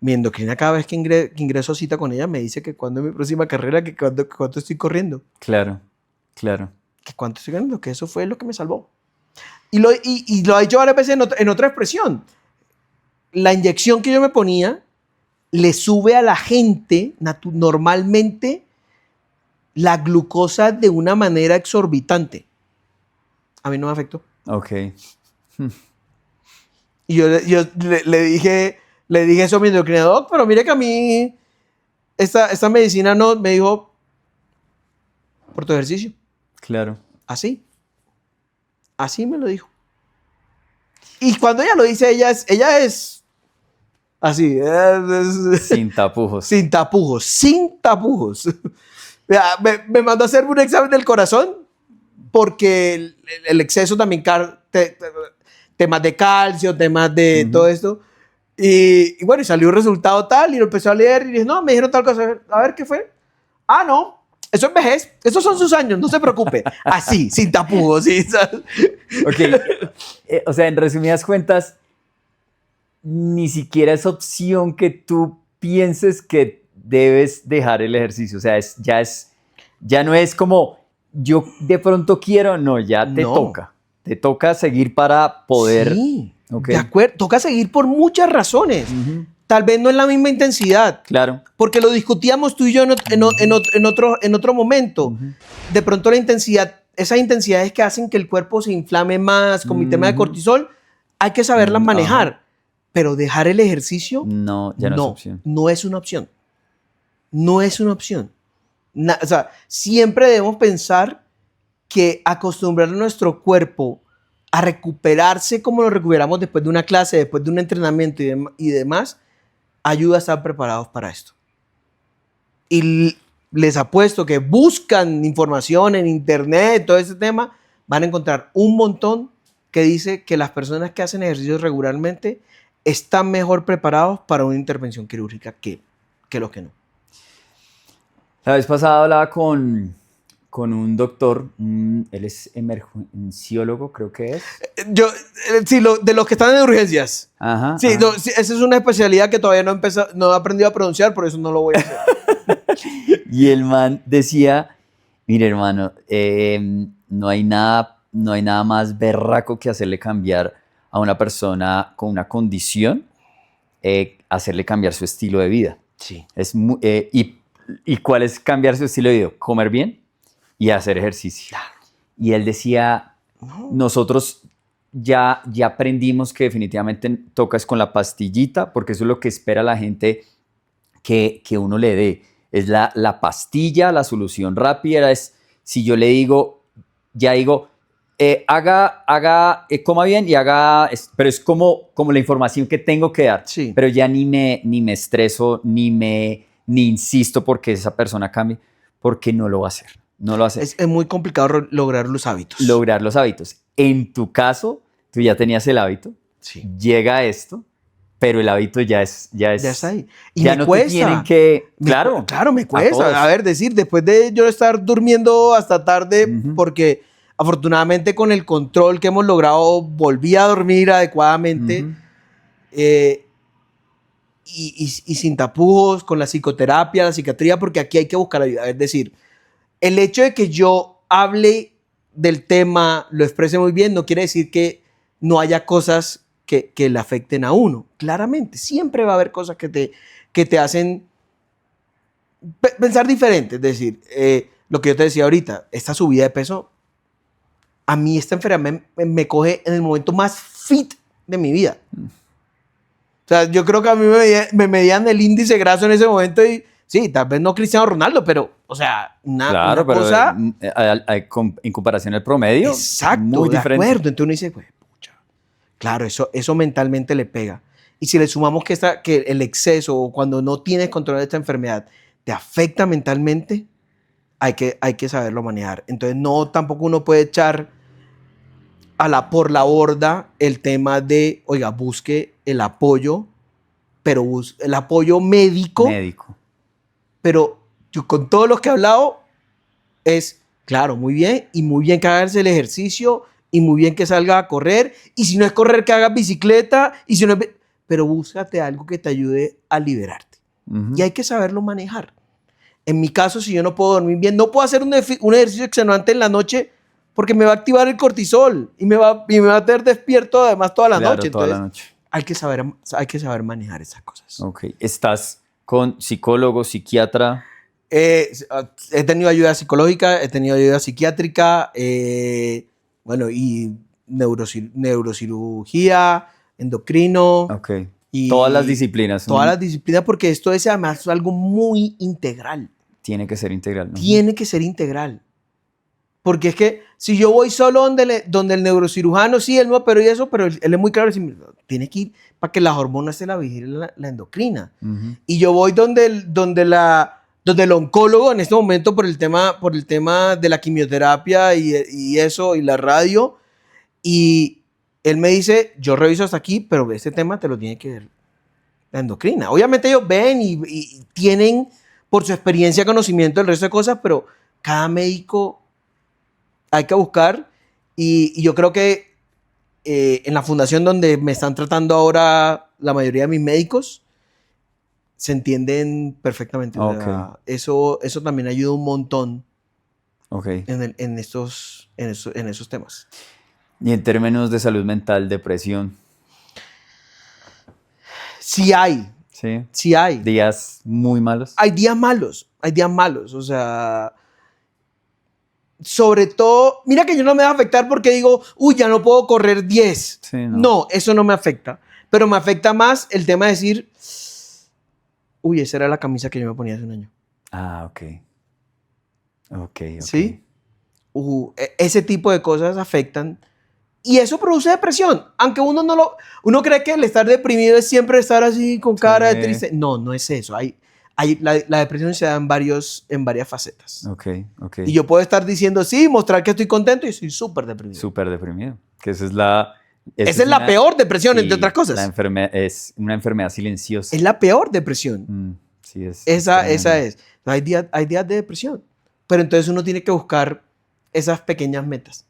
mi endocrina cada vez que ingreso a cita con ella me dice que cuándo es mi próxima carrera, que cuánto estoy corriendo. Claro. Que cuánto estoy ganando, que eso fue lo que me salvó. Y lo ha dicho varias veces en otra expresión. La inyección que yo me ponía le sube a la gente normalmente la glucosa de una manera exorbitante. A mí no me afectó. Ok. Y yo le dije eso a mi endocrinador, pero mire que a mí esta medicina no, me dijo, por tu ejercicio. Claro. Así. Así me lo dijo. Y cuando ella lo dice, ella es así. Sin tapujos. Sin tapujos, sin tapujos. Me mandó a hacer un examen del corazón porque el exceso también, temas de calcio, temas de todo esto. Y bueno, y salió un resultado tal y lo empezó a leer y dije, no, me dijeron tal cosa. A ver, ¿qué fue? Ah, no, eso es vejez. Esos son sus años, no se preocupe. Así, sin tapujos. ¿Sí? Ok. O sea, en resumidas cuentas, ni siquiera es opción que tú pienses que debes dejar el ejercicio. O sea, ya no es como yo de pronto quiero, no, ya te No. toca. Te toca seguir para poder. Sí, Okay. de acuerdo. Toca seguir por muchas razones. Tal vez no es la misma intensidad. Claro. Porque lo discutíamos tú y yo en otro momento. De pronto la intensidad, esas intensidades que hacen que el cuerpo se inflame más con mi tema de cortisol, hay que saberlas manejar. Pero dejar el ejercicio, no, ya no es opción. No es una opción. No es una opción. O sea, siempre debemos pensar que acostumbrar a nuestro cuerpo a recuperarse como lo recuperamos después de una clase, después de un entrenamiento y demás, ayuda a estar preparados para esto. Y les apuesto que buscan información en internet, todo ese tema, van a encontrar un montón que dice que las personas que hacen ejercicios regularmente están mejor preparados para una intervención quirúrgica que los que no. La vez pasada hablaba con un doctor, él es emergenciólogo, creo que es. Sí, de los que están en urgencias. Ajá. Sí, ajá. no, sí, esa es una especialidad que todavía no he aprendido a pronunciar, por eso no lo voy a hacer. Y el man decía, mire hermano, no hay nada más berraco que hacerle cambiar a una persona con una condición, hacerle cambiar su estilo de vida. Sí. ¿Y cuál es cambiar su estilo de vida? Comer bien y hacer ejercicio. Claro. Y él decía, nosotros ya aprendimos que definitivamente toca es con la pastillita, porque eso es lo que espera la gente que uno le dé. Es la pastilla, la solución rápida. Es, si yo le digo, coma bien y haga, pero es como la información que tengo que dar. Sí. Pero ya ni me estreso, ni insisto porque esa persona cambie, porque no lo va a hacer. No lo va a hacer. Es muy complicado lograr los hábitos. Lograr los hábitos. En tu caso, tú ya tenías el hábito, Sí. llega esto, pero el hábito ya está ahí. Y ya me no cuesta. te tienen que... Claro. Claro, me cuesta. A ver, después de yo estar durmiendo hasta tarde, porque afortunadamente con el control que hemos logrado, volví a dormir adecuadamente. Y sin tapujos, con la psicoterapia, la psiquiatría, porque aquí hay que buscar ayuda. Es decir, el hecho de que yo hable del tema, lo exprese muy bien, no quiere decir que no haya cosas que le afecten a uno. Claramente, siempre va a haber cosas que te hacen pensar diferente. Es decir, lo que yo te decía ahorita, esta subida de peso, a mí esta enfermedad me coge en el momento más fit de mi vida. O sea, yo creo que a mí me medían el índice graso en ese momento y sí, tal vez no Cristiano Ronaldo, pero, o sea, una cosa... en comparación al promedio, exacto, muy diferente. De acuerdo. Entonces uno dice, pues, pucha, claro, eso mentalmente le pega. Y si le sumamos que el exceso o cuando no tienes control de esta enfermedad te afecta mentalmente, hay que saberlo manejar. Entonces tampoco uno puede echar por la borda el tema de, oiga, busque el apoyo, pero el apoyo médico. Pero yo con todos los que he hablado es, claro, muy bien, y muy bien que hagas el ejercicio, y muy bien que salga a correr, y si no es correr, que hagas bicicleta, y si no es... pero búscate algo que te ayude a liberarte. Y hay que saberlo manejar. En mi caso, si yo no puedo dormir bien, no puedo hacer un ejercicio extenuante en la noche porque me va a activar el cortisol y me va a tener despierto además toda la noche. Toda entonces, la noche. Hay que saber manejar esas cosas. Ok. ¿Estás con psicólogo, psiquiatra? He tenido ayuda psicológica, he tenido ayuda psiquiátrica, bueno, y neurocirugía, endocrino. Ok. Todas las disciplinas. Todas las disciplinas, porque esto es además algo muy integral. Tiene que ser integral, ¿no? Tiene que ser integral. Porque es que si yo voy solo donde el neurocirujano, sí, él me operó y eso, pero él es muy claro, tiene que ir para que las hormonas se la vigilen la endocrina. Y yo voy donde el oncólogo en este momento por el tema de la quimioterapia y eso, y la radio, y él me dice, yo reviso hasta aquí, pero este tema te lo tiene que ver la endocrina. Obviamente ellos ven y tienen, por su experiencia, conocimiento del resto de cosas, pero cada médico hay que buscar. Y yo creo que en la fundación donde me están tratando ahora la mayoría de mis médicos, se entienden perfectamente. Okay. O sea, eso también ayuda un montón Okay. en esos temas. Y en términos de salud mental, depresión. Sí hay. Sí. Sí hay. Días muy malos. Hay días malos. O sea, sobre todo, mira que yo no me va a afectar porque digo, uy, ya no puedo correr 10. Sí, no. No, eso no me afecta. Pero me afecta más el tema de decir, uy, esa era la camisa que yo me ponía hace un año. Ah, ok. Ok. ¿Sí? Ese tipo de cosas afectan. Y eso produce depresión. Aunque uno cree que el estar deprimido es siempre estar así con cara de triste. No, no es eso. La depresión se da en varias facetas. Ok. Y yo puedo estar diciendo, sí, mostrar que estoy contento y soy súper deprimido. Súper deprimido. Que esa es la... Esa es la peor depresión, sí, entre otras cosas. Es una enfermedad silenciosa. Es la peor depresión. Sí, Esa es. Hay días de depresión. Pero entonces uno tiene que buscar esas pequeñas metas.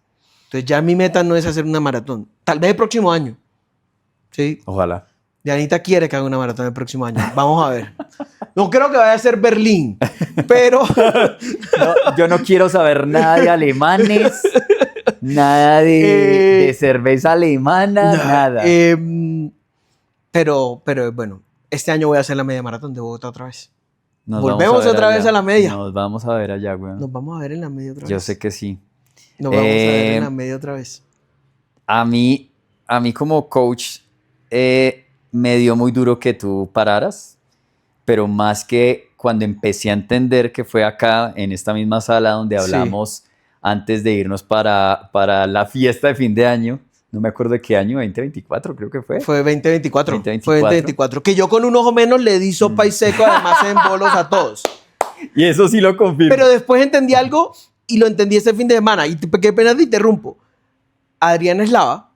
Entonces ya mi meta no es hacer una maratón. Tal vez el próximo año. ¿Sí? Ojalá. Dianita quiere que haga una maratón el próximo año. Vamos a ver. No creo que vaya a ser Berlín, pero... No, yo no quiero saber nada de alemanes, nada de cerveza alemana, nada. Pero bueno, este año voy a hacer la media maratón de Bogotá otra vez. Volvemos otra vez a la media. Nos vamos a ver allá, güey. Nos vamos a ver en la media otra vez. Yo sé que sí. Nos vamos a ver en la media otra vez. A mí como coach me dio muy duro que tú pararas, pero más que cuando empecé a entender que fue acá, en esta misma sala donde hablamos antes de irnos para la fiesta de fin de año, no me acuerdo de qué año, 2024 creo que fue. Fue 2024. 2024. Fue 2024. Que yo con un ojo menos le di sopa y seco, además en bolos a todos. Y eso sí lo confirmo. Pero después entendí algo y lo entendí este fin de semana. Y qué pena te interrumpo. Adriana Eslava,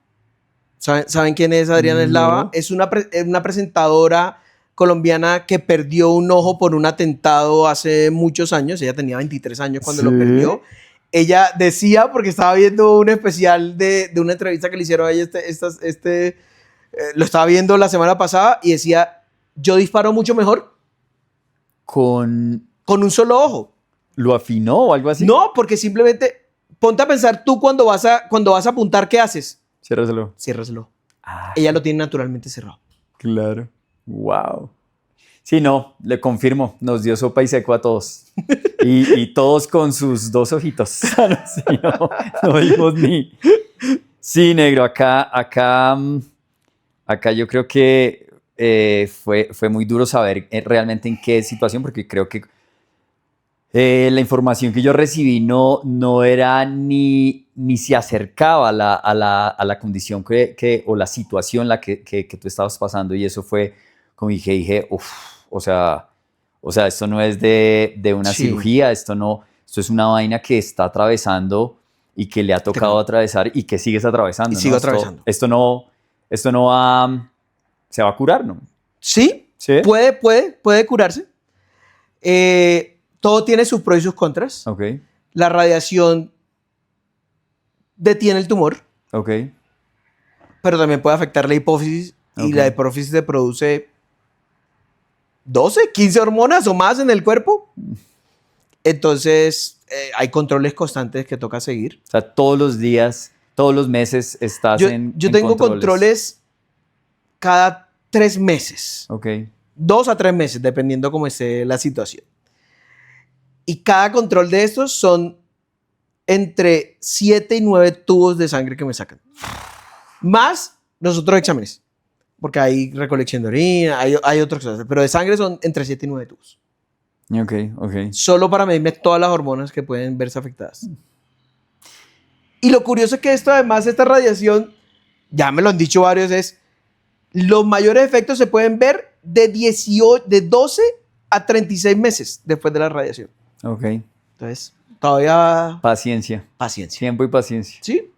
¿saben quién es Adriana Eslava? Es una presentadora colombiana que perdió un ojo por un atentado hace muchos años. Ella tenía 23 años cuando lo perdió. Ella decía, porque estaba viendo un especial de una entrevista que le hicieron a ella, lo estaba viendo la semana pasada y decía, yo disparo mucho mejor con un solo ojo. ¿Lo afinó o algo así? No, porque simplemente ponte a pensar tú cuando vas a apuntar, ¿qué haces? Ciérraselo. Ciérraselo. Ella lo tiene naturalmente cerrado. Claro. Wow. Sí, no, le confirmo, nos dio sopa y seco a todos. Y todos con sus dos ojitos. Sí, no vimos ni... Sí, negro, acá yo creo que fue muy duro saber realmente en qué situación, porque creo que la información que yo recibí no era ni se acercaba a la condición o la situación en la que tú estabas pasando, y eso fue como dije, o sea, esto no es de una cirugía, esto es una vaina que está atravesando y que le ha tocado atravesar y que sigues atravesando. Y sigo atravesando. Esto no se va a curar, ¿no? Sí. Puede curarse. Todo tiene sus pros y sus contras. Okay. La radiación detiene el tumor. Okay. Pero también puede afectar la hipófisis. Y la hipófisis te produce 12, 15 hormonas o más en el cuerpo. Entonces, hay controles constantes que toca seguir. O sea, todos los días, todos los meses estás Yo tengo controles cada 3 meses. Ok. 2 a 3 meses, dependiendo cómo esté la situación. Y cada control de estos son entre 7 y 9 tubos de sangre que me sacan. Más los otros exámenes. Porque hay recolección de orina, hay otras cosas. Pero de sangre son entre 7 y 9 tubos. Ok. Solo para medirme todas las hormonas que pueden verse afectadas. Y lo curioso es que esto, además, esta radiación, ya me lo han dicho varios, es los mayores efectos se pueden ver de 12 a 36 meses después de la radiación. Ok. Entonces, todavía Paciencia. paciencia. Tiempo y paciencia. ¿Sí?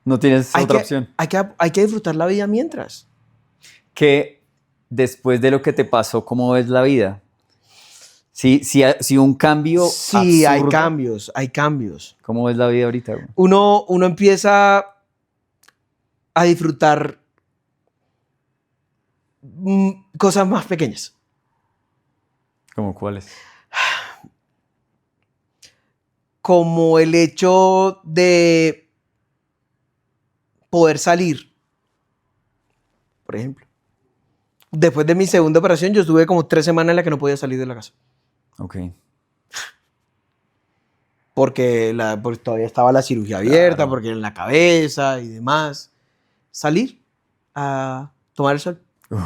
No tienes otra opción. Hay que disfrutar la vida mientras. Que después de lo que te pasó, ¿cómo ves la vida? Si un cambio Sí, hay absurdo, hay cambios. ¿cómo ves la vida ahorita, güey? Uno empieza a disfrutar cosas más pequeñas. ¿Cómo cuáles? Como el hecho de poder salir, por ejemplo. Después de mi segunda operación, yo estuve como 3 semanas en las que no podía salir de la casa. Ok. Porque todavía estaba la cirugía abierta, Claro. porque en la cabeza y demás. Salir a tomar el sol. Uy,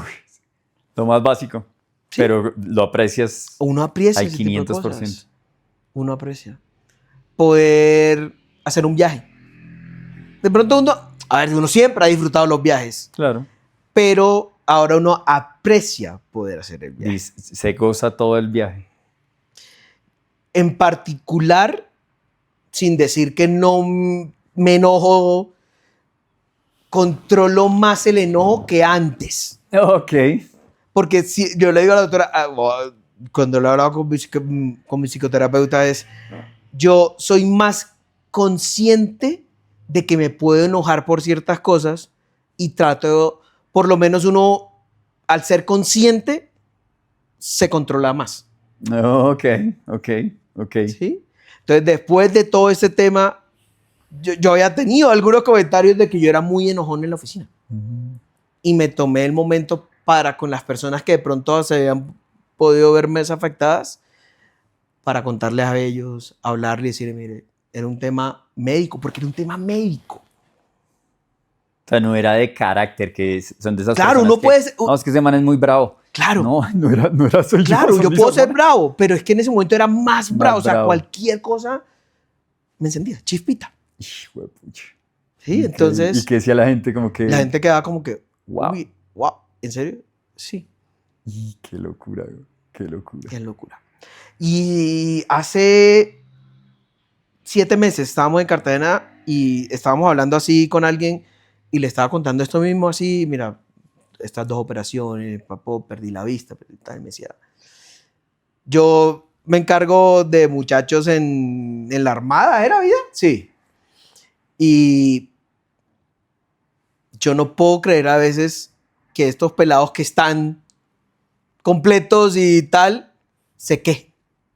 lo más básico. Sí. Pero lo aprecias Uno aprecia al ese tipo de 500%. cosas. Uno aprecia. Poder hacer un viaje. De pronto uno siempre ha disfrutado los viajes, Claro. pero ahora uno aprecia poder hacer el viaje. Se goza todo el viaje. En particular, sin decir que no me enojo, controlo más el enojo que antes. Ok. Porque si, yo le digo a la doctora, cuando le he hablado con mi psicoterapeuta, yo soy más consciente de que me puedo enojar por ciertas cosas y trato, por lo menos uno, al ser consciente, se controla más. Ok. ¿Sí? Entonces, después de todo este tema, yo había tenido algunos comentarios de que yo era muy enojón en la oficina. Y me tomé el momento para, con las personas que de pronto se habían podido verme afectadas, para contarles a ellos, hablarles y decirles, mire, era un tema médico, porque era un tema médico. O sea, no era de carácter, que son de esas Claro, personas uno puede ser... No, es que ese man es muy bravo. Claro. No era soy Claro, yo. yo puedo ser bravo, pero es que en ese momento era más bravo. O sea, bravo. cualquier cosa me encendía, chispita. Hijo de pucha. Sí, entonces... ¿Y qué decía la gente? Como que... La gente quedaba como que... Wow. Uy, wow, ¿en serio? Sí. Qué locura, güey. Qué locura. Qué locura. Y hace 7 meses estábamos en Cartagena y estábamos hablando así con alguien y le estaba contando esto mismo así, mira, estas 2 operaciones, papá, perdí la vista, y me decía, yo me encargo de muchachos en la Armada, ¿era vida? Sí. Y yo no puedo creer a veces que estos pelados que están completos y tal, se quejen.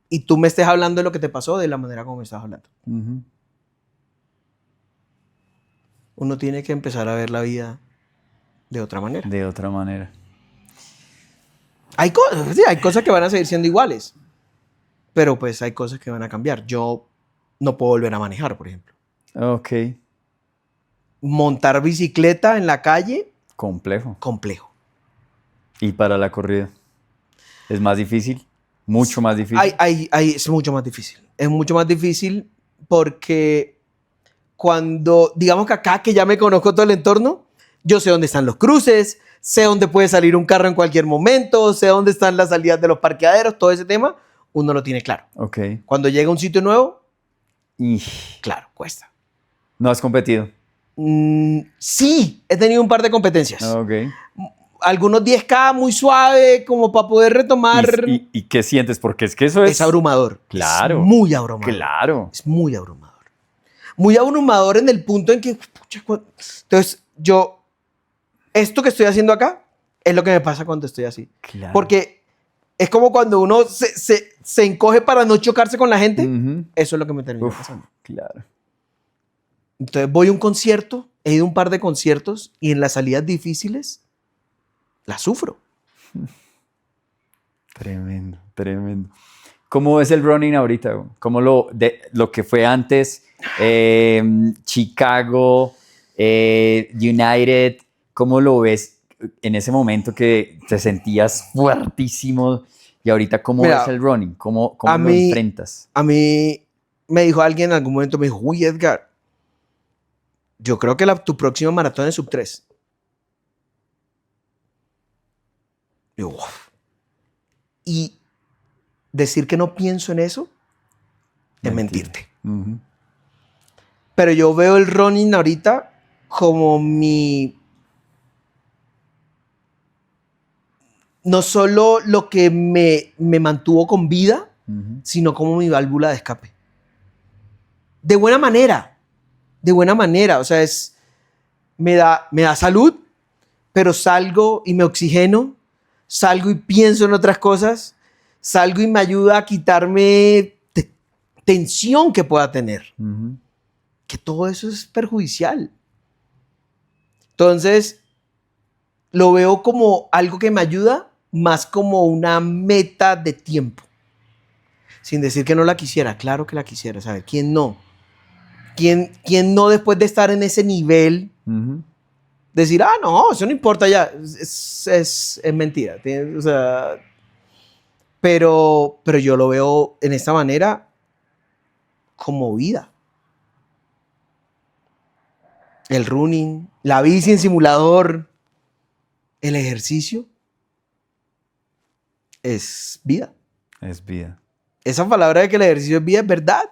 Y tú me estés hablando de lo que te pasó de la manera como me estás hablando. Uno tiene que empezar a ver la vida de otra manera. De otra manera. Hay cosas que van a seguir siendo iguales, pero pues hay cosas que van a cambiar. Yo no puedo volver a manejar, por ejemplo. Ok. Montar bicicleta en la calle, Complejo. complejo. ¿Y para la corrida? ¿Es más difícil? Mucho más difícil. Es mucho más difícil. Es mucho más difícil porque cuando, digamos que acá que ya me conozco todo el entorno, yo sé dónde están los cruces, sé dónde puede salir un carro en cualquier momento, sé dónde están las salidas de los parqueaderos, todo ese tema, uno lo tiene claro. Ok. Cuando llega a un sitio nuevo, Y claro, cuesta. ¿no has competido? Sí, he tenido un par de competencias. Ok. Algunos 10K muy suave, como para poder retomar. ¿Y qué sientes? Porque es que eso es... Es abrumador. Claro. Es muy abrumador. Claro. Es muy abrumador. Muy abrumador en el punto en que... Entonces, esto que estoy haciendo acá es lo que me pasa cuando estoy así. Claro. Porque es como cuando uno se encoge para no chocarse con la gente. Eso es lo que me termina pasando. Claro. Entonces voy a un concierto, he ido a un par de conciertos y en las salidas difíciles la sufro. Tremendo, tremendo. ¿Cómo ves el running ahorita? ¿Cómo lo que fue antes? Chicago, United, ¿cómo lo ves en ese momento que te sentías fuertísimo? Y ahorita, ¿cómo ves el running? ¿Cómo lo enfrentas? A mí me dijo alguien en algún momento, me dijo, uy, Edgar, yo creo que tu próxima maratón es sub 3. Yo, uf. Y decir que no pienso en eso es mentirte. Uh-huh. Pero yo veo el running ahorita como no solo lo que me mantuvo con vida, Uh-huh. sino como mi válvula de escape. De buena manera. O sea, me da salud, pero salgo y me oxigeno, salgo y pienso en otras cosas, salgo y me ayuda a quitarme tensión que pueda tener. Uh-huh. Que todo eso es perjudicial. Entonces, lo veo como algo que me ayuda, más como una meta de tiempo. Sin decir que no la quisiera. Claro que la quisiera, ¿sabes? ¿Quién no? ¿Quién no después de estar en ese nivel, Uh-huh. decir, no, eso no importa ya? Es mentira. O sea, pero yo lo veo en esta manera como vida. El running, la bici en simulador, el ejercicio es vida. Es vida. Esa palabra de que el ejercicio es vida es verdad.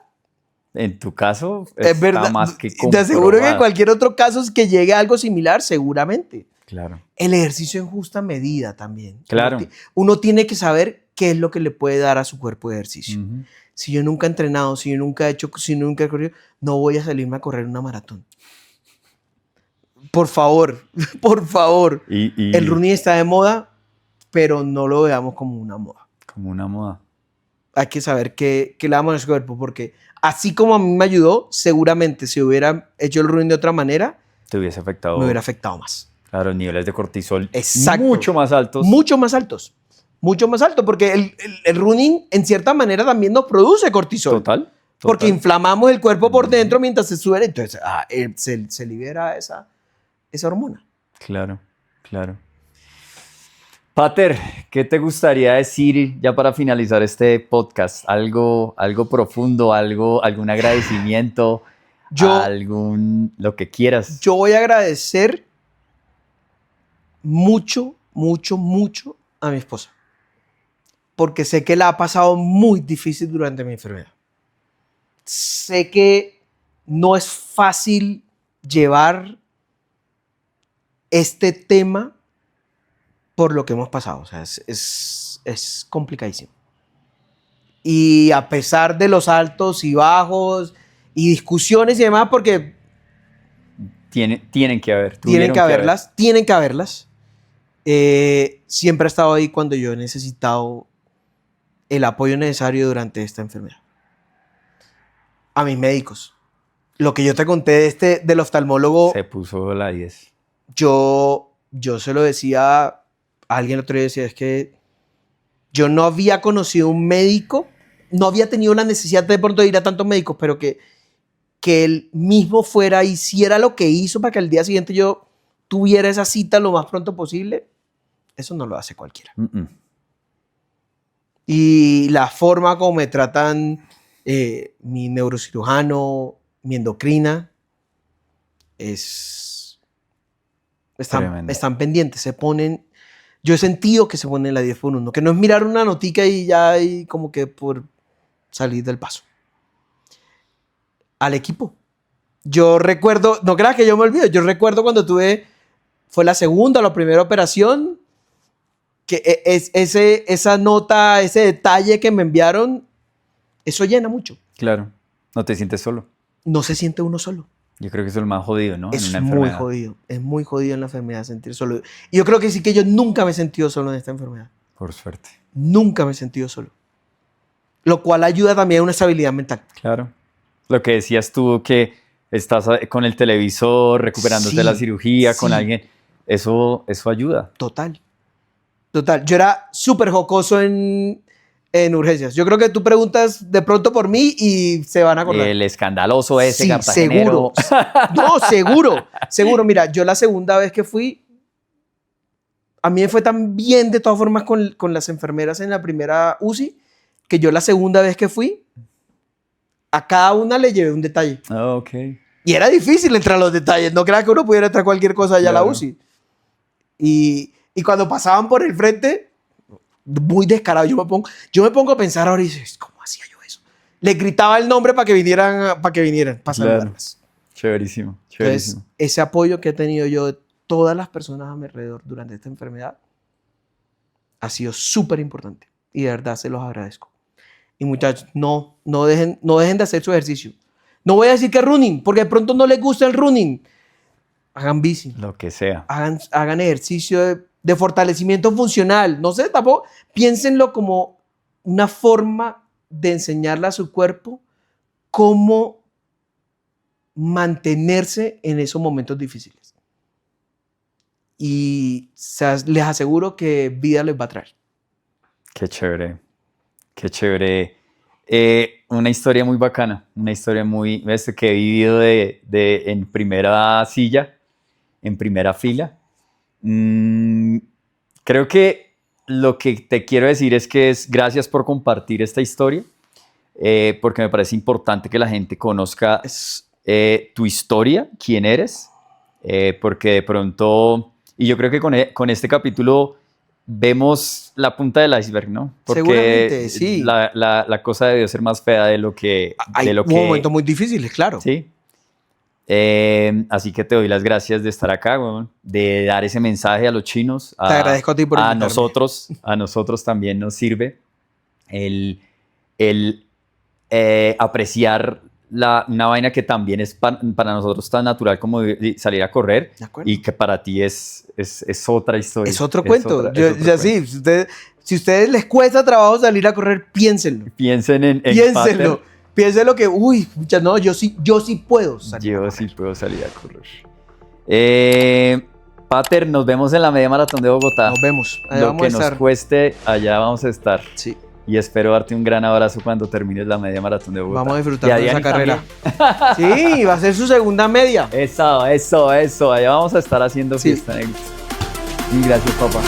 En tu caso, Es verdad. más que Te aseguro que en comprobado. cualquier otro caso es que llegue a algo similar, seguramente. Claro. El ejercicio en justa medida también. Claro. Uno tiene que saber qué es lo que le puede dar a su cuerpo de ejercicio. Uh-huh. Si yo nunca he entrenado, si yo nunca he hecho, si nunca he corrido, no voy a salirme a correr una maratón. Por favor, por favor. El running está de moda, pero no lo veamos como una moda. Como una moda. Hay que saber qué le damos a nuestro cuerpo, porque así como a mí me ayudó, seguramente si hubiera hecho el running de otra manera, Te hubiese afectado. me hubiera afectado más. Claro, niveles de cortisol. Exacto. Mucho más altos. Mucho más altos. Mucho más alto, porque el running en cierta manera también nos produce cortisol. Total. Porque inflamamos el cuerpo por dentro mientras se sube, entonces se libera esa hormona. Claro, claro. Pater, ¿qué te gustaría decir ya para finalizar este podcast? Algo profundo, algún agradecimiento, lo que quieras. Yo voy a agradecer mucho, mucho, mucho a mi esposa. Porque sé que la ha pasado muy difícil durante mi enfermedad. Sé que no es fácil llevar este tema por lo que hemos pasado. O sea, es complicadísimo. Y a pesar de los altos y bajos y discusiones y demás, porque tienen que haber. Tienen que haberlas. Siempre ha estado ahí cuando yo he necesitado el apoyo necesario durante esta enfermedad. A mis médicos. Lo que yo te conté del oftalmólogo. Se puso la 10. Yo se lo decía a alguien el otro día, decía, es que yo no había conocido un médico, no había tenido la necesidad de pronto de ir a tantos médicos, pero que él mismo fuera, hiciera lo que hizo para que al día siguiente yo tuviera esa cita lo más pronto posible, eso no lo hace cualquiera. Uh-uh. Y la forma como me tratan mi neurocirujano, mi endocrina, están pendientes, se ponen. Yo he sentido que se ponen la 10 por 1, que no es mirar una notica y ya hay como que por salir del paso. Al equipo. Yo recuerdo, no creas que yo me olvido, yo recuerdo cuando fue la segunda o la primera operación, que esa nota, ese detalle que me enviaron, eso llena mucho. Claro, no te sientes solo. No se siente uno solo. Yo creo que eso es lo más jodido, ¿no? Es en una muy enfermedad. jodido. Es muy jodido en la enfermedad sentir solo. Y yo creo que sí que yo nunca me he sentido solo en esta enfermedad. Por suerte. Nunca me he sentido solo. Lo cual ayuda también a una estabilidad mental. Claro. Lo que decías tú, que estás con el televisor, recuperándote de la cirugía, con alguien. Eso ayuda. Total. Yo era súper jocoso en urgencias. Yo creo que tú preguntas de pronto por mí y se van a acordar. El escandaloso ese, sí, cartagenero. Seguro. Seguro. Mira, yo la segunda vez que fui, a mí me fue tan bien de todas formas con las enfermeras en la primera UCI, que yo la segunda vez que fui, a cada una le llevé un detalle. Ok. Y era difícil entrar a los detalles. No creas que uno pudiera entrar cualquier cosa allá a la UCI. Y cuando pasaban por el frente, muy descarado, yo me pongo a pensar ahora y dices, ¿cómo hacía yo eso? Les gritaba el nombre para que vinieran, para saludarlas. Chéverísimo, Entonces, chéverísimo. ese apoyo que he tenido yo de todas las personas a mi alrededor durante esta enfermedad ha sido súper importante. Y de verdad se los agradezco. Y muchachos, no dejen de hacer su ejercicio. No voy a decir que running, porque de pronto no les gusta el running. Hagan bici. Lo que sea. Hagan ejercicio de fortalecimiento funcional. No sé, tampoco piénsenlo como una forma de enseñarle a su cuerpo cómo mantenerse en esos momentos difíciles. Y les aseguro que vida les va a traer. Qué chévere. Qué chévere. Una historia muy bacana. Una historia muy... que he vivido en primera silla, en primera fila. Creo que lo que te quiero decir es que gracias por compartir esta historia, porque me parece importante que la gente conozca tu historia, quién eres, porque de pronto, y yo creo que con este capítulo vemos la punta del iceberg, ¿no? Porque seguramente, sí. La cosa debió ser más fea de lo que... Hay momentos muy difíciles, claro. Sí. Así que te doy las gracias de estar acá, de dar ese mensaje a los chinos. Te agradezco a ti por invitarme. A nosotros también nos sirve el apreciar una vaina que también es para nosotros tan natural como salir a correr y que para ti es otra historia. Es otro cuento. Sí, si a ustedes les cuesta trabajo salir a correr, piénsenlo. Piénsenlo. Piénsenlo que, no, yo sí puedo salir. Yo sí puedo salir a correr. Pater, nos vemos en la media maratón de Bogotá. Nos vemos. Allá lo que nos cueste, allá vamos a estar. Sí. Y espero darte un gran abrazo cuando termines la media maratón de Bogotá. Vamos a disfrutar de esa carrera. Sí, va a ser su segunda media. Eso. Allá vamos a estar haciendo fiesta. Sí. Y gracias, papá.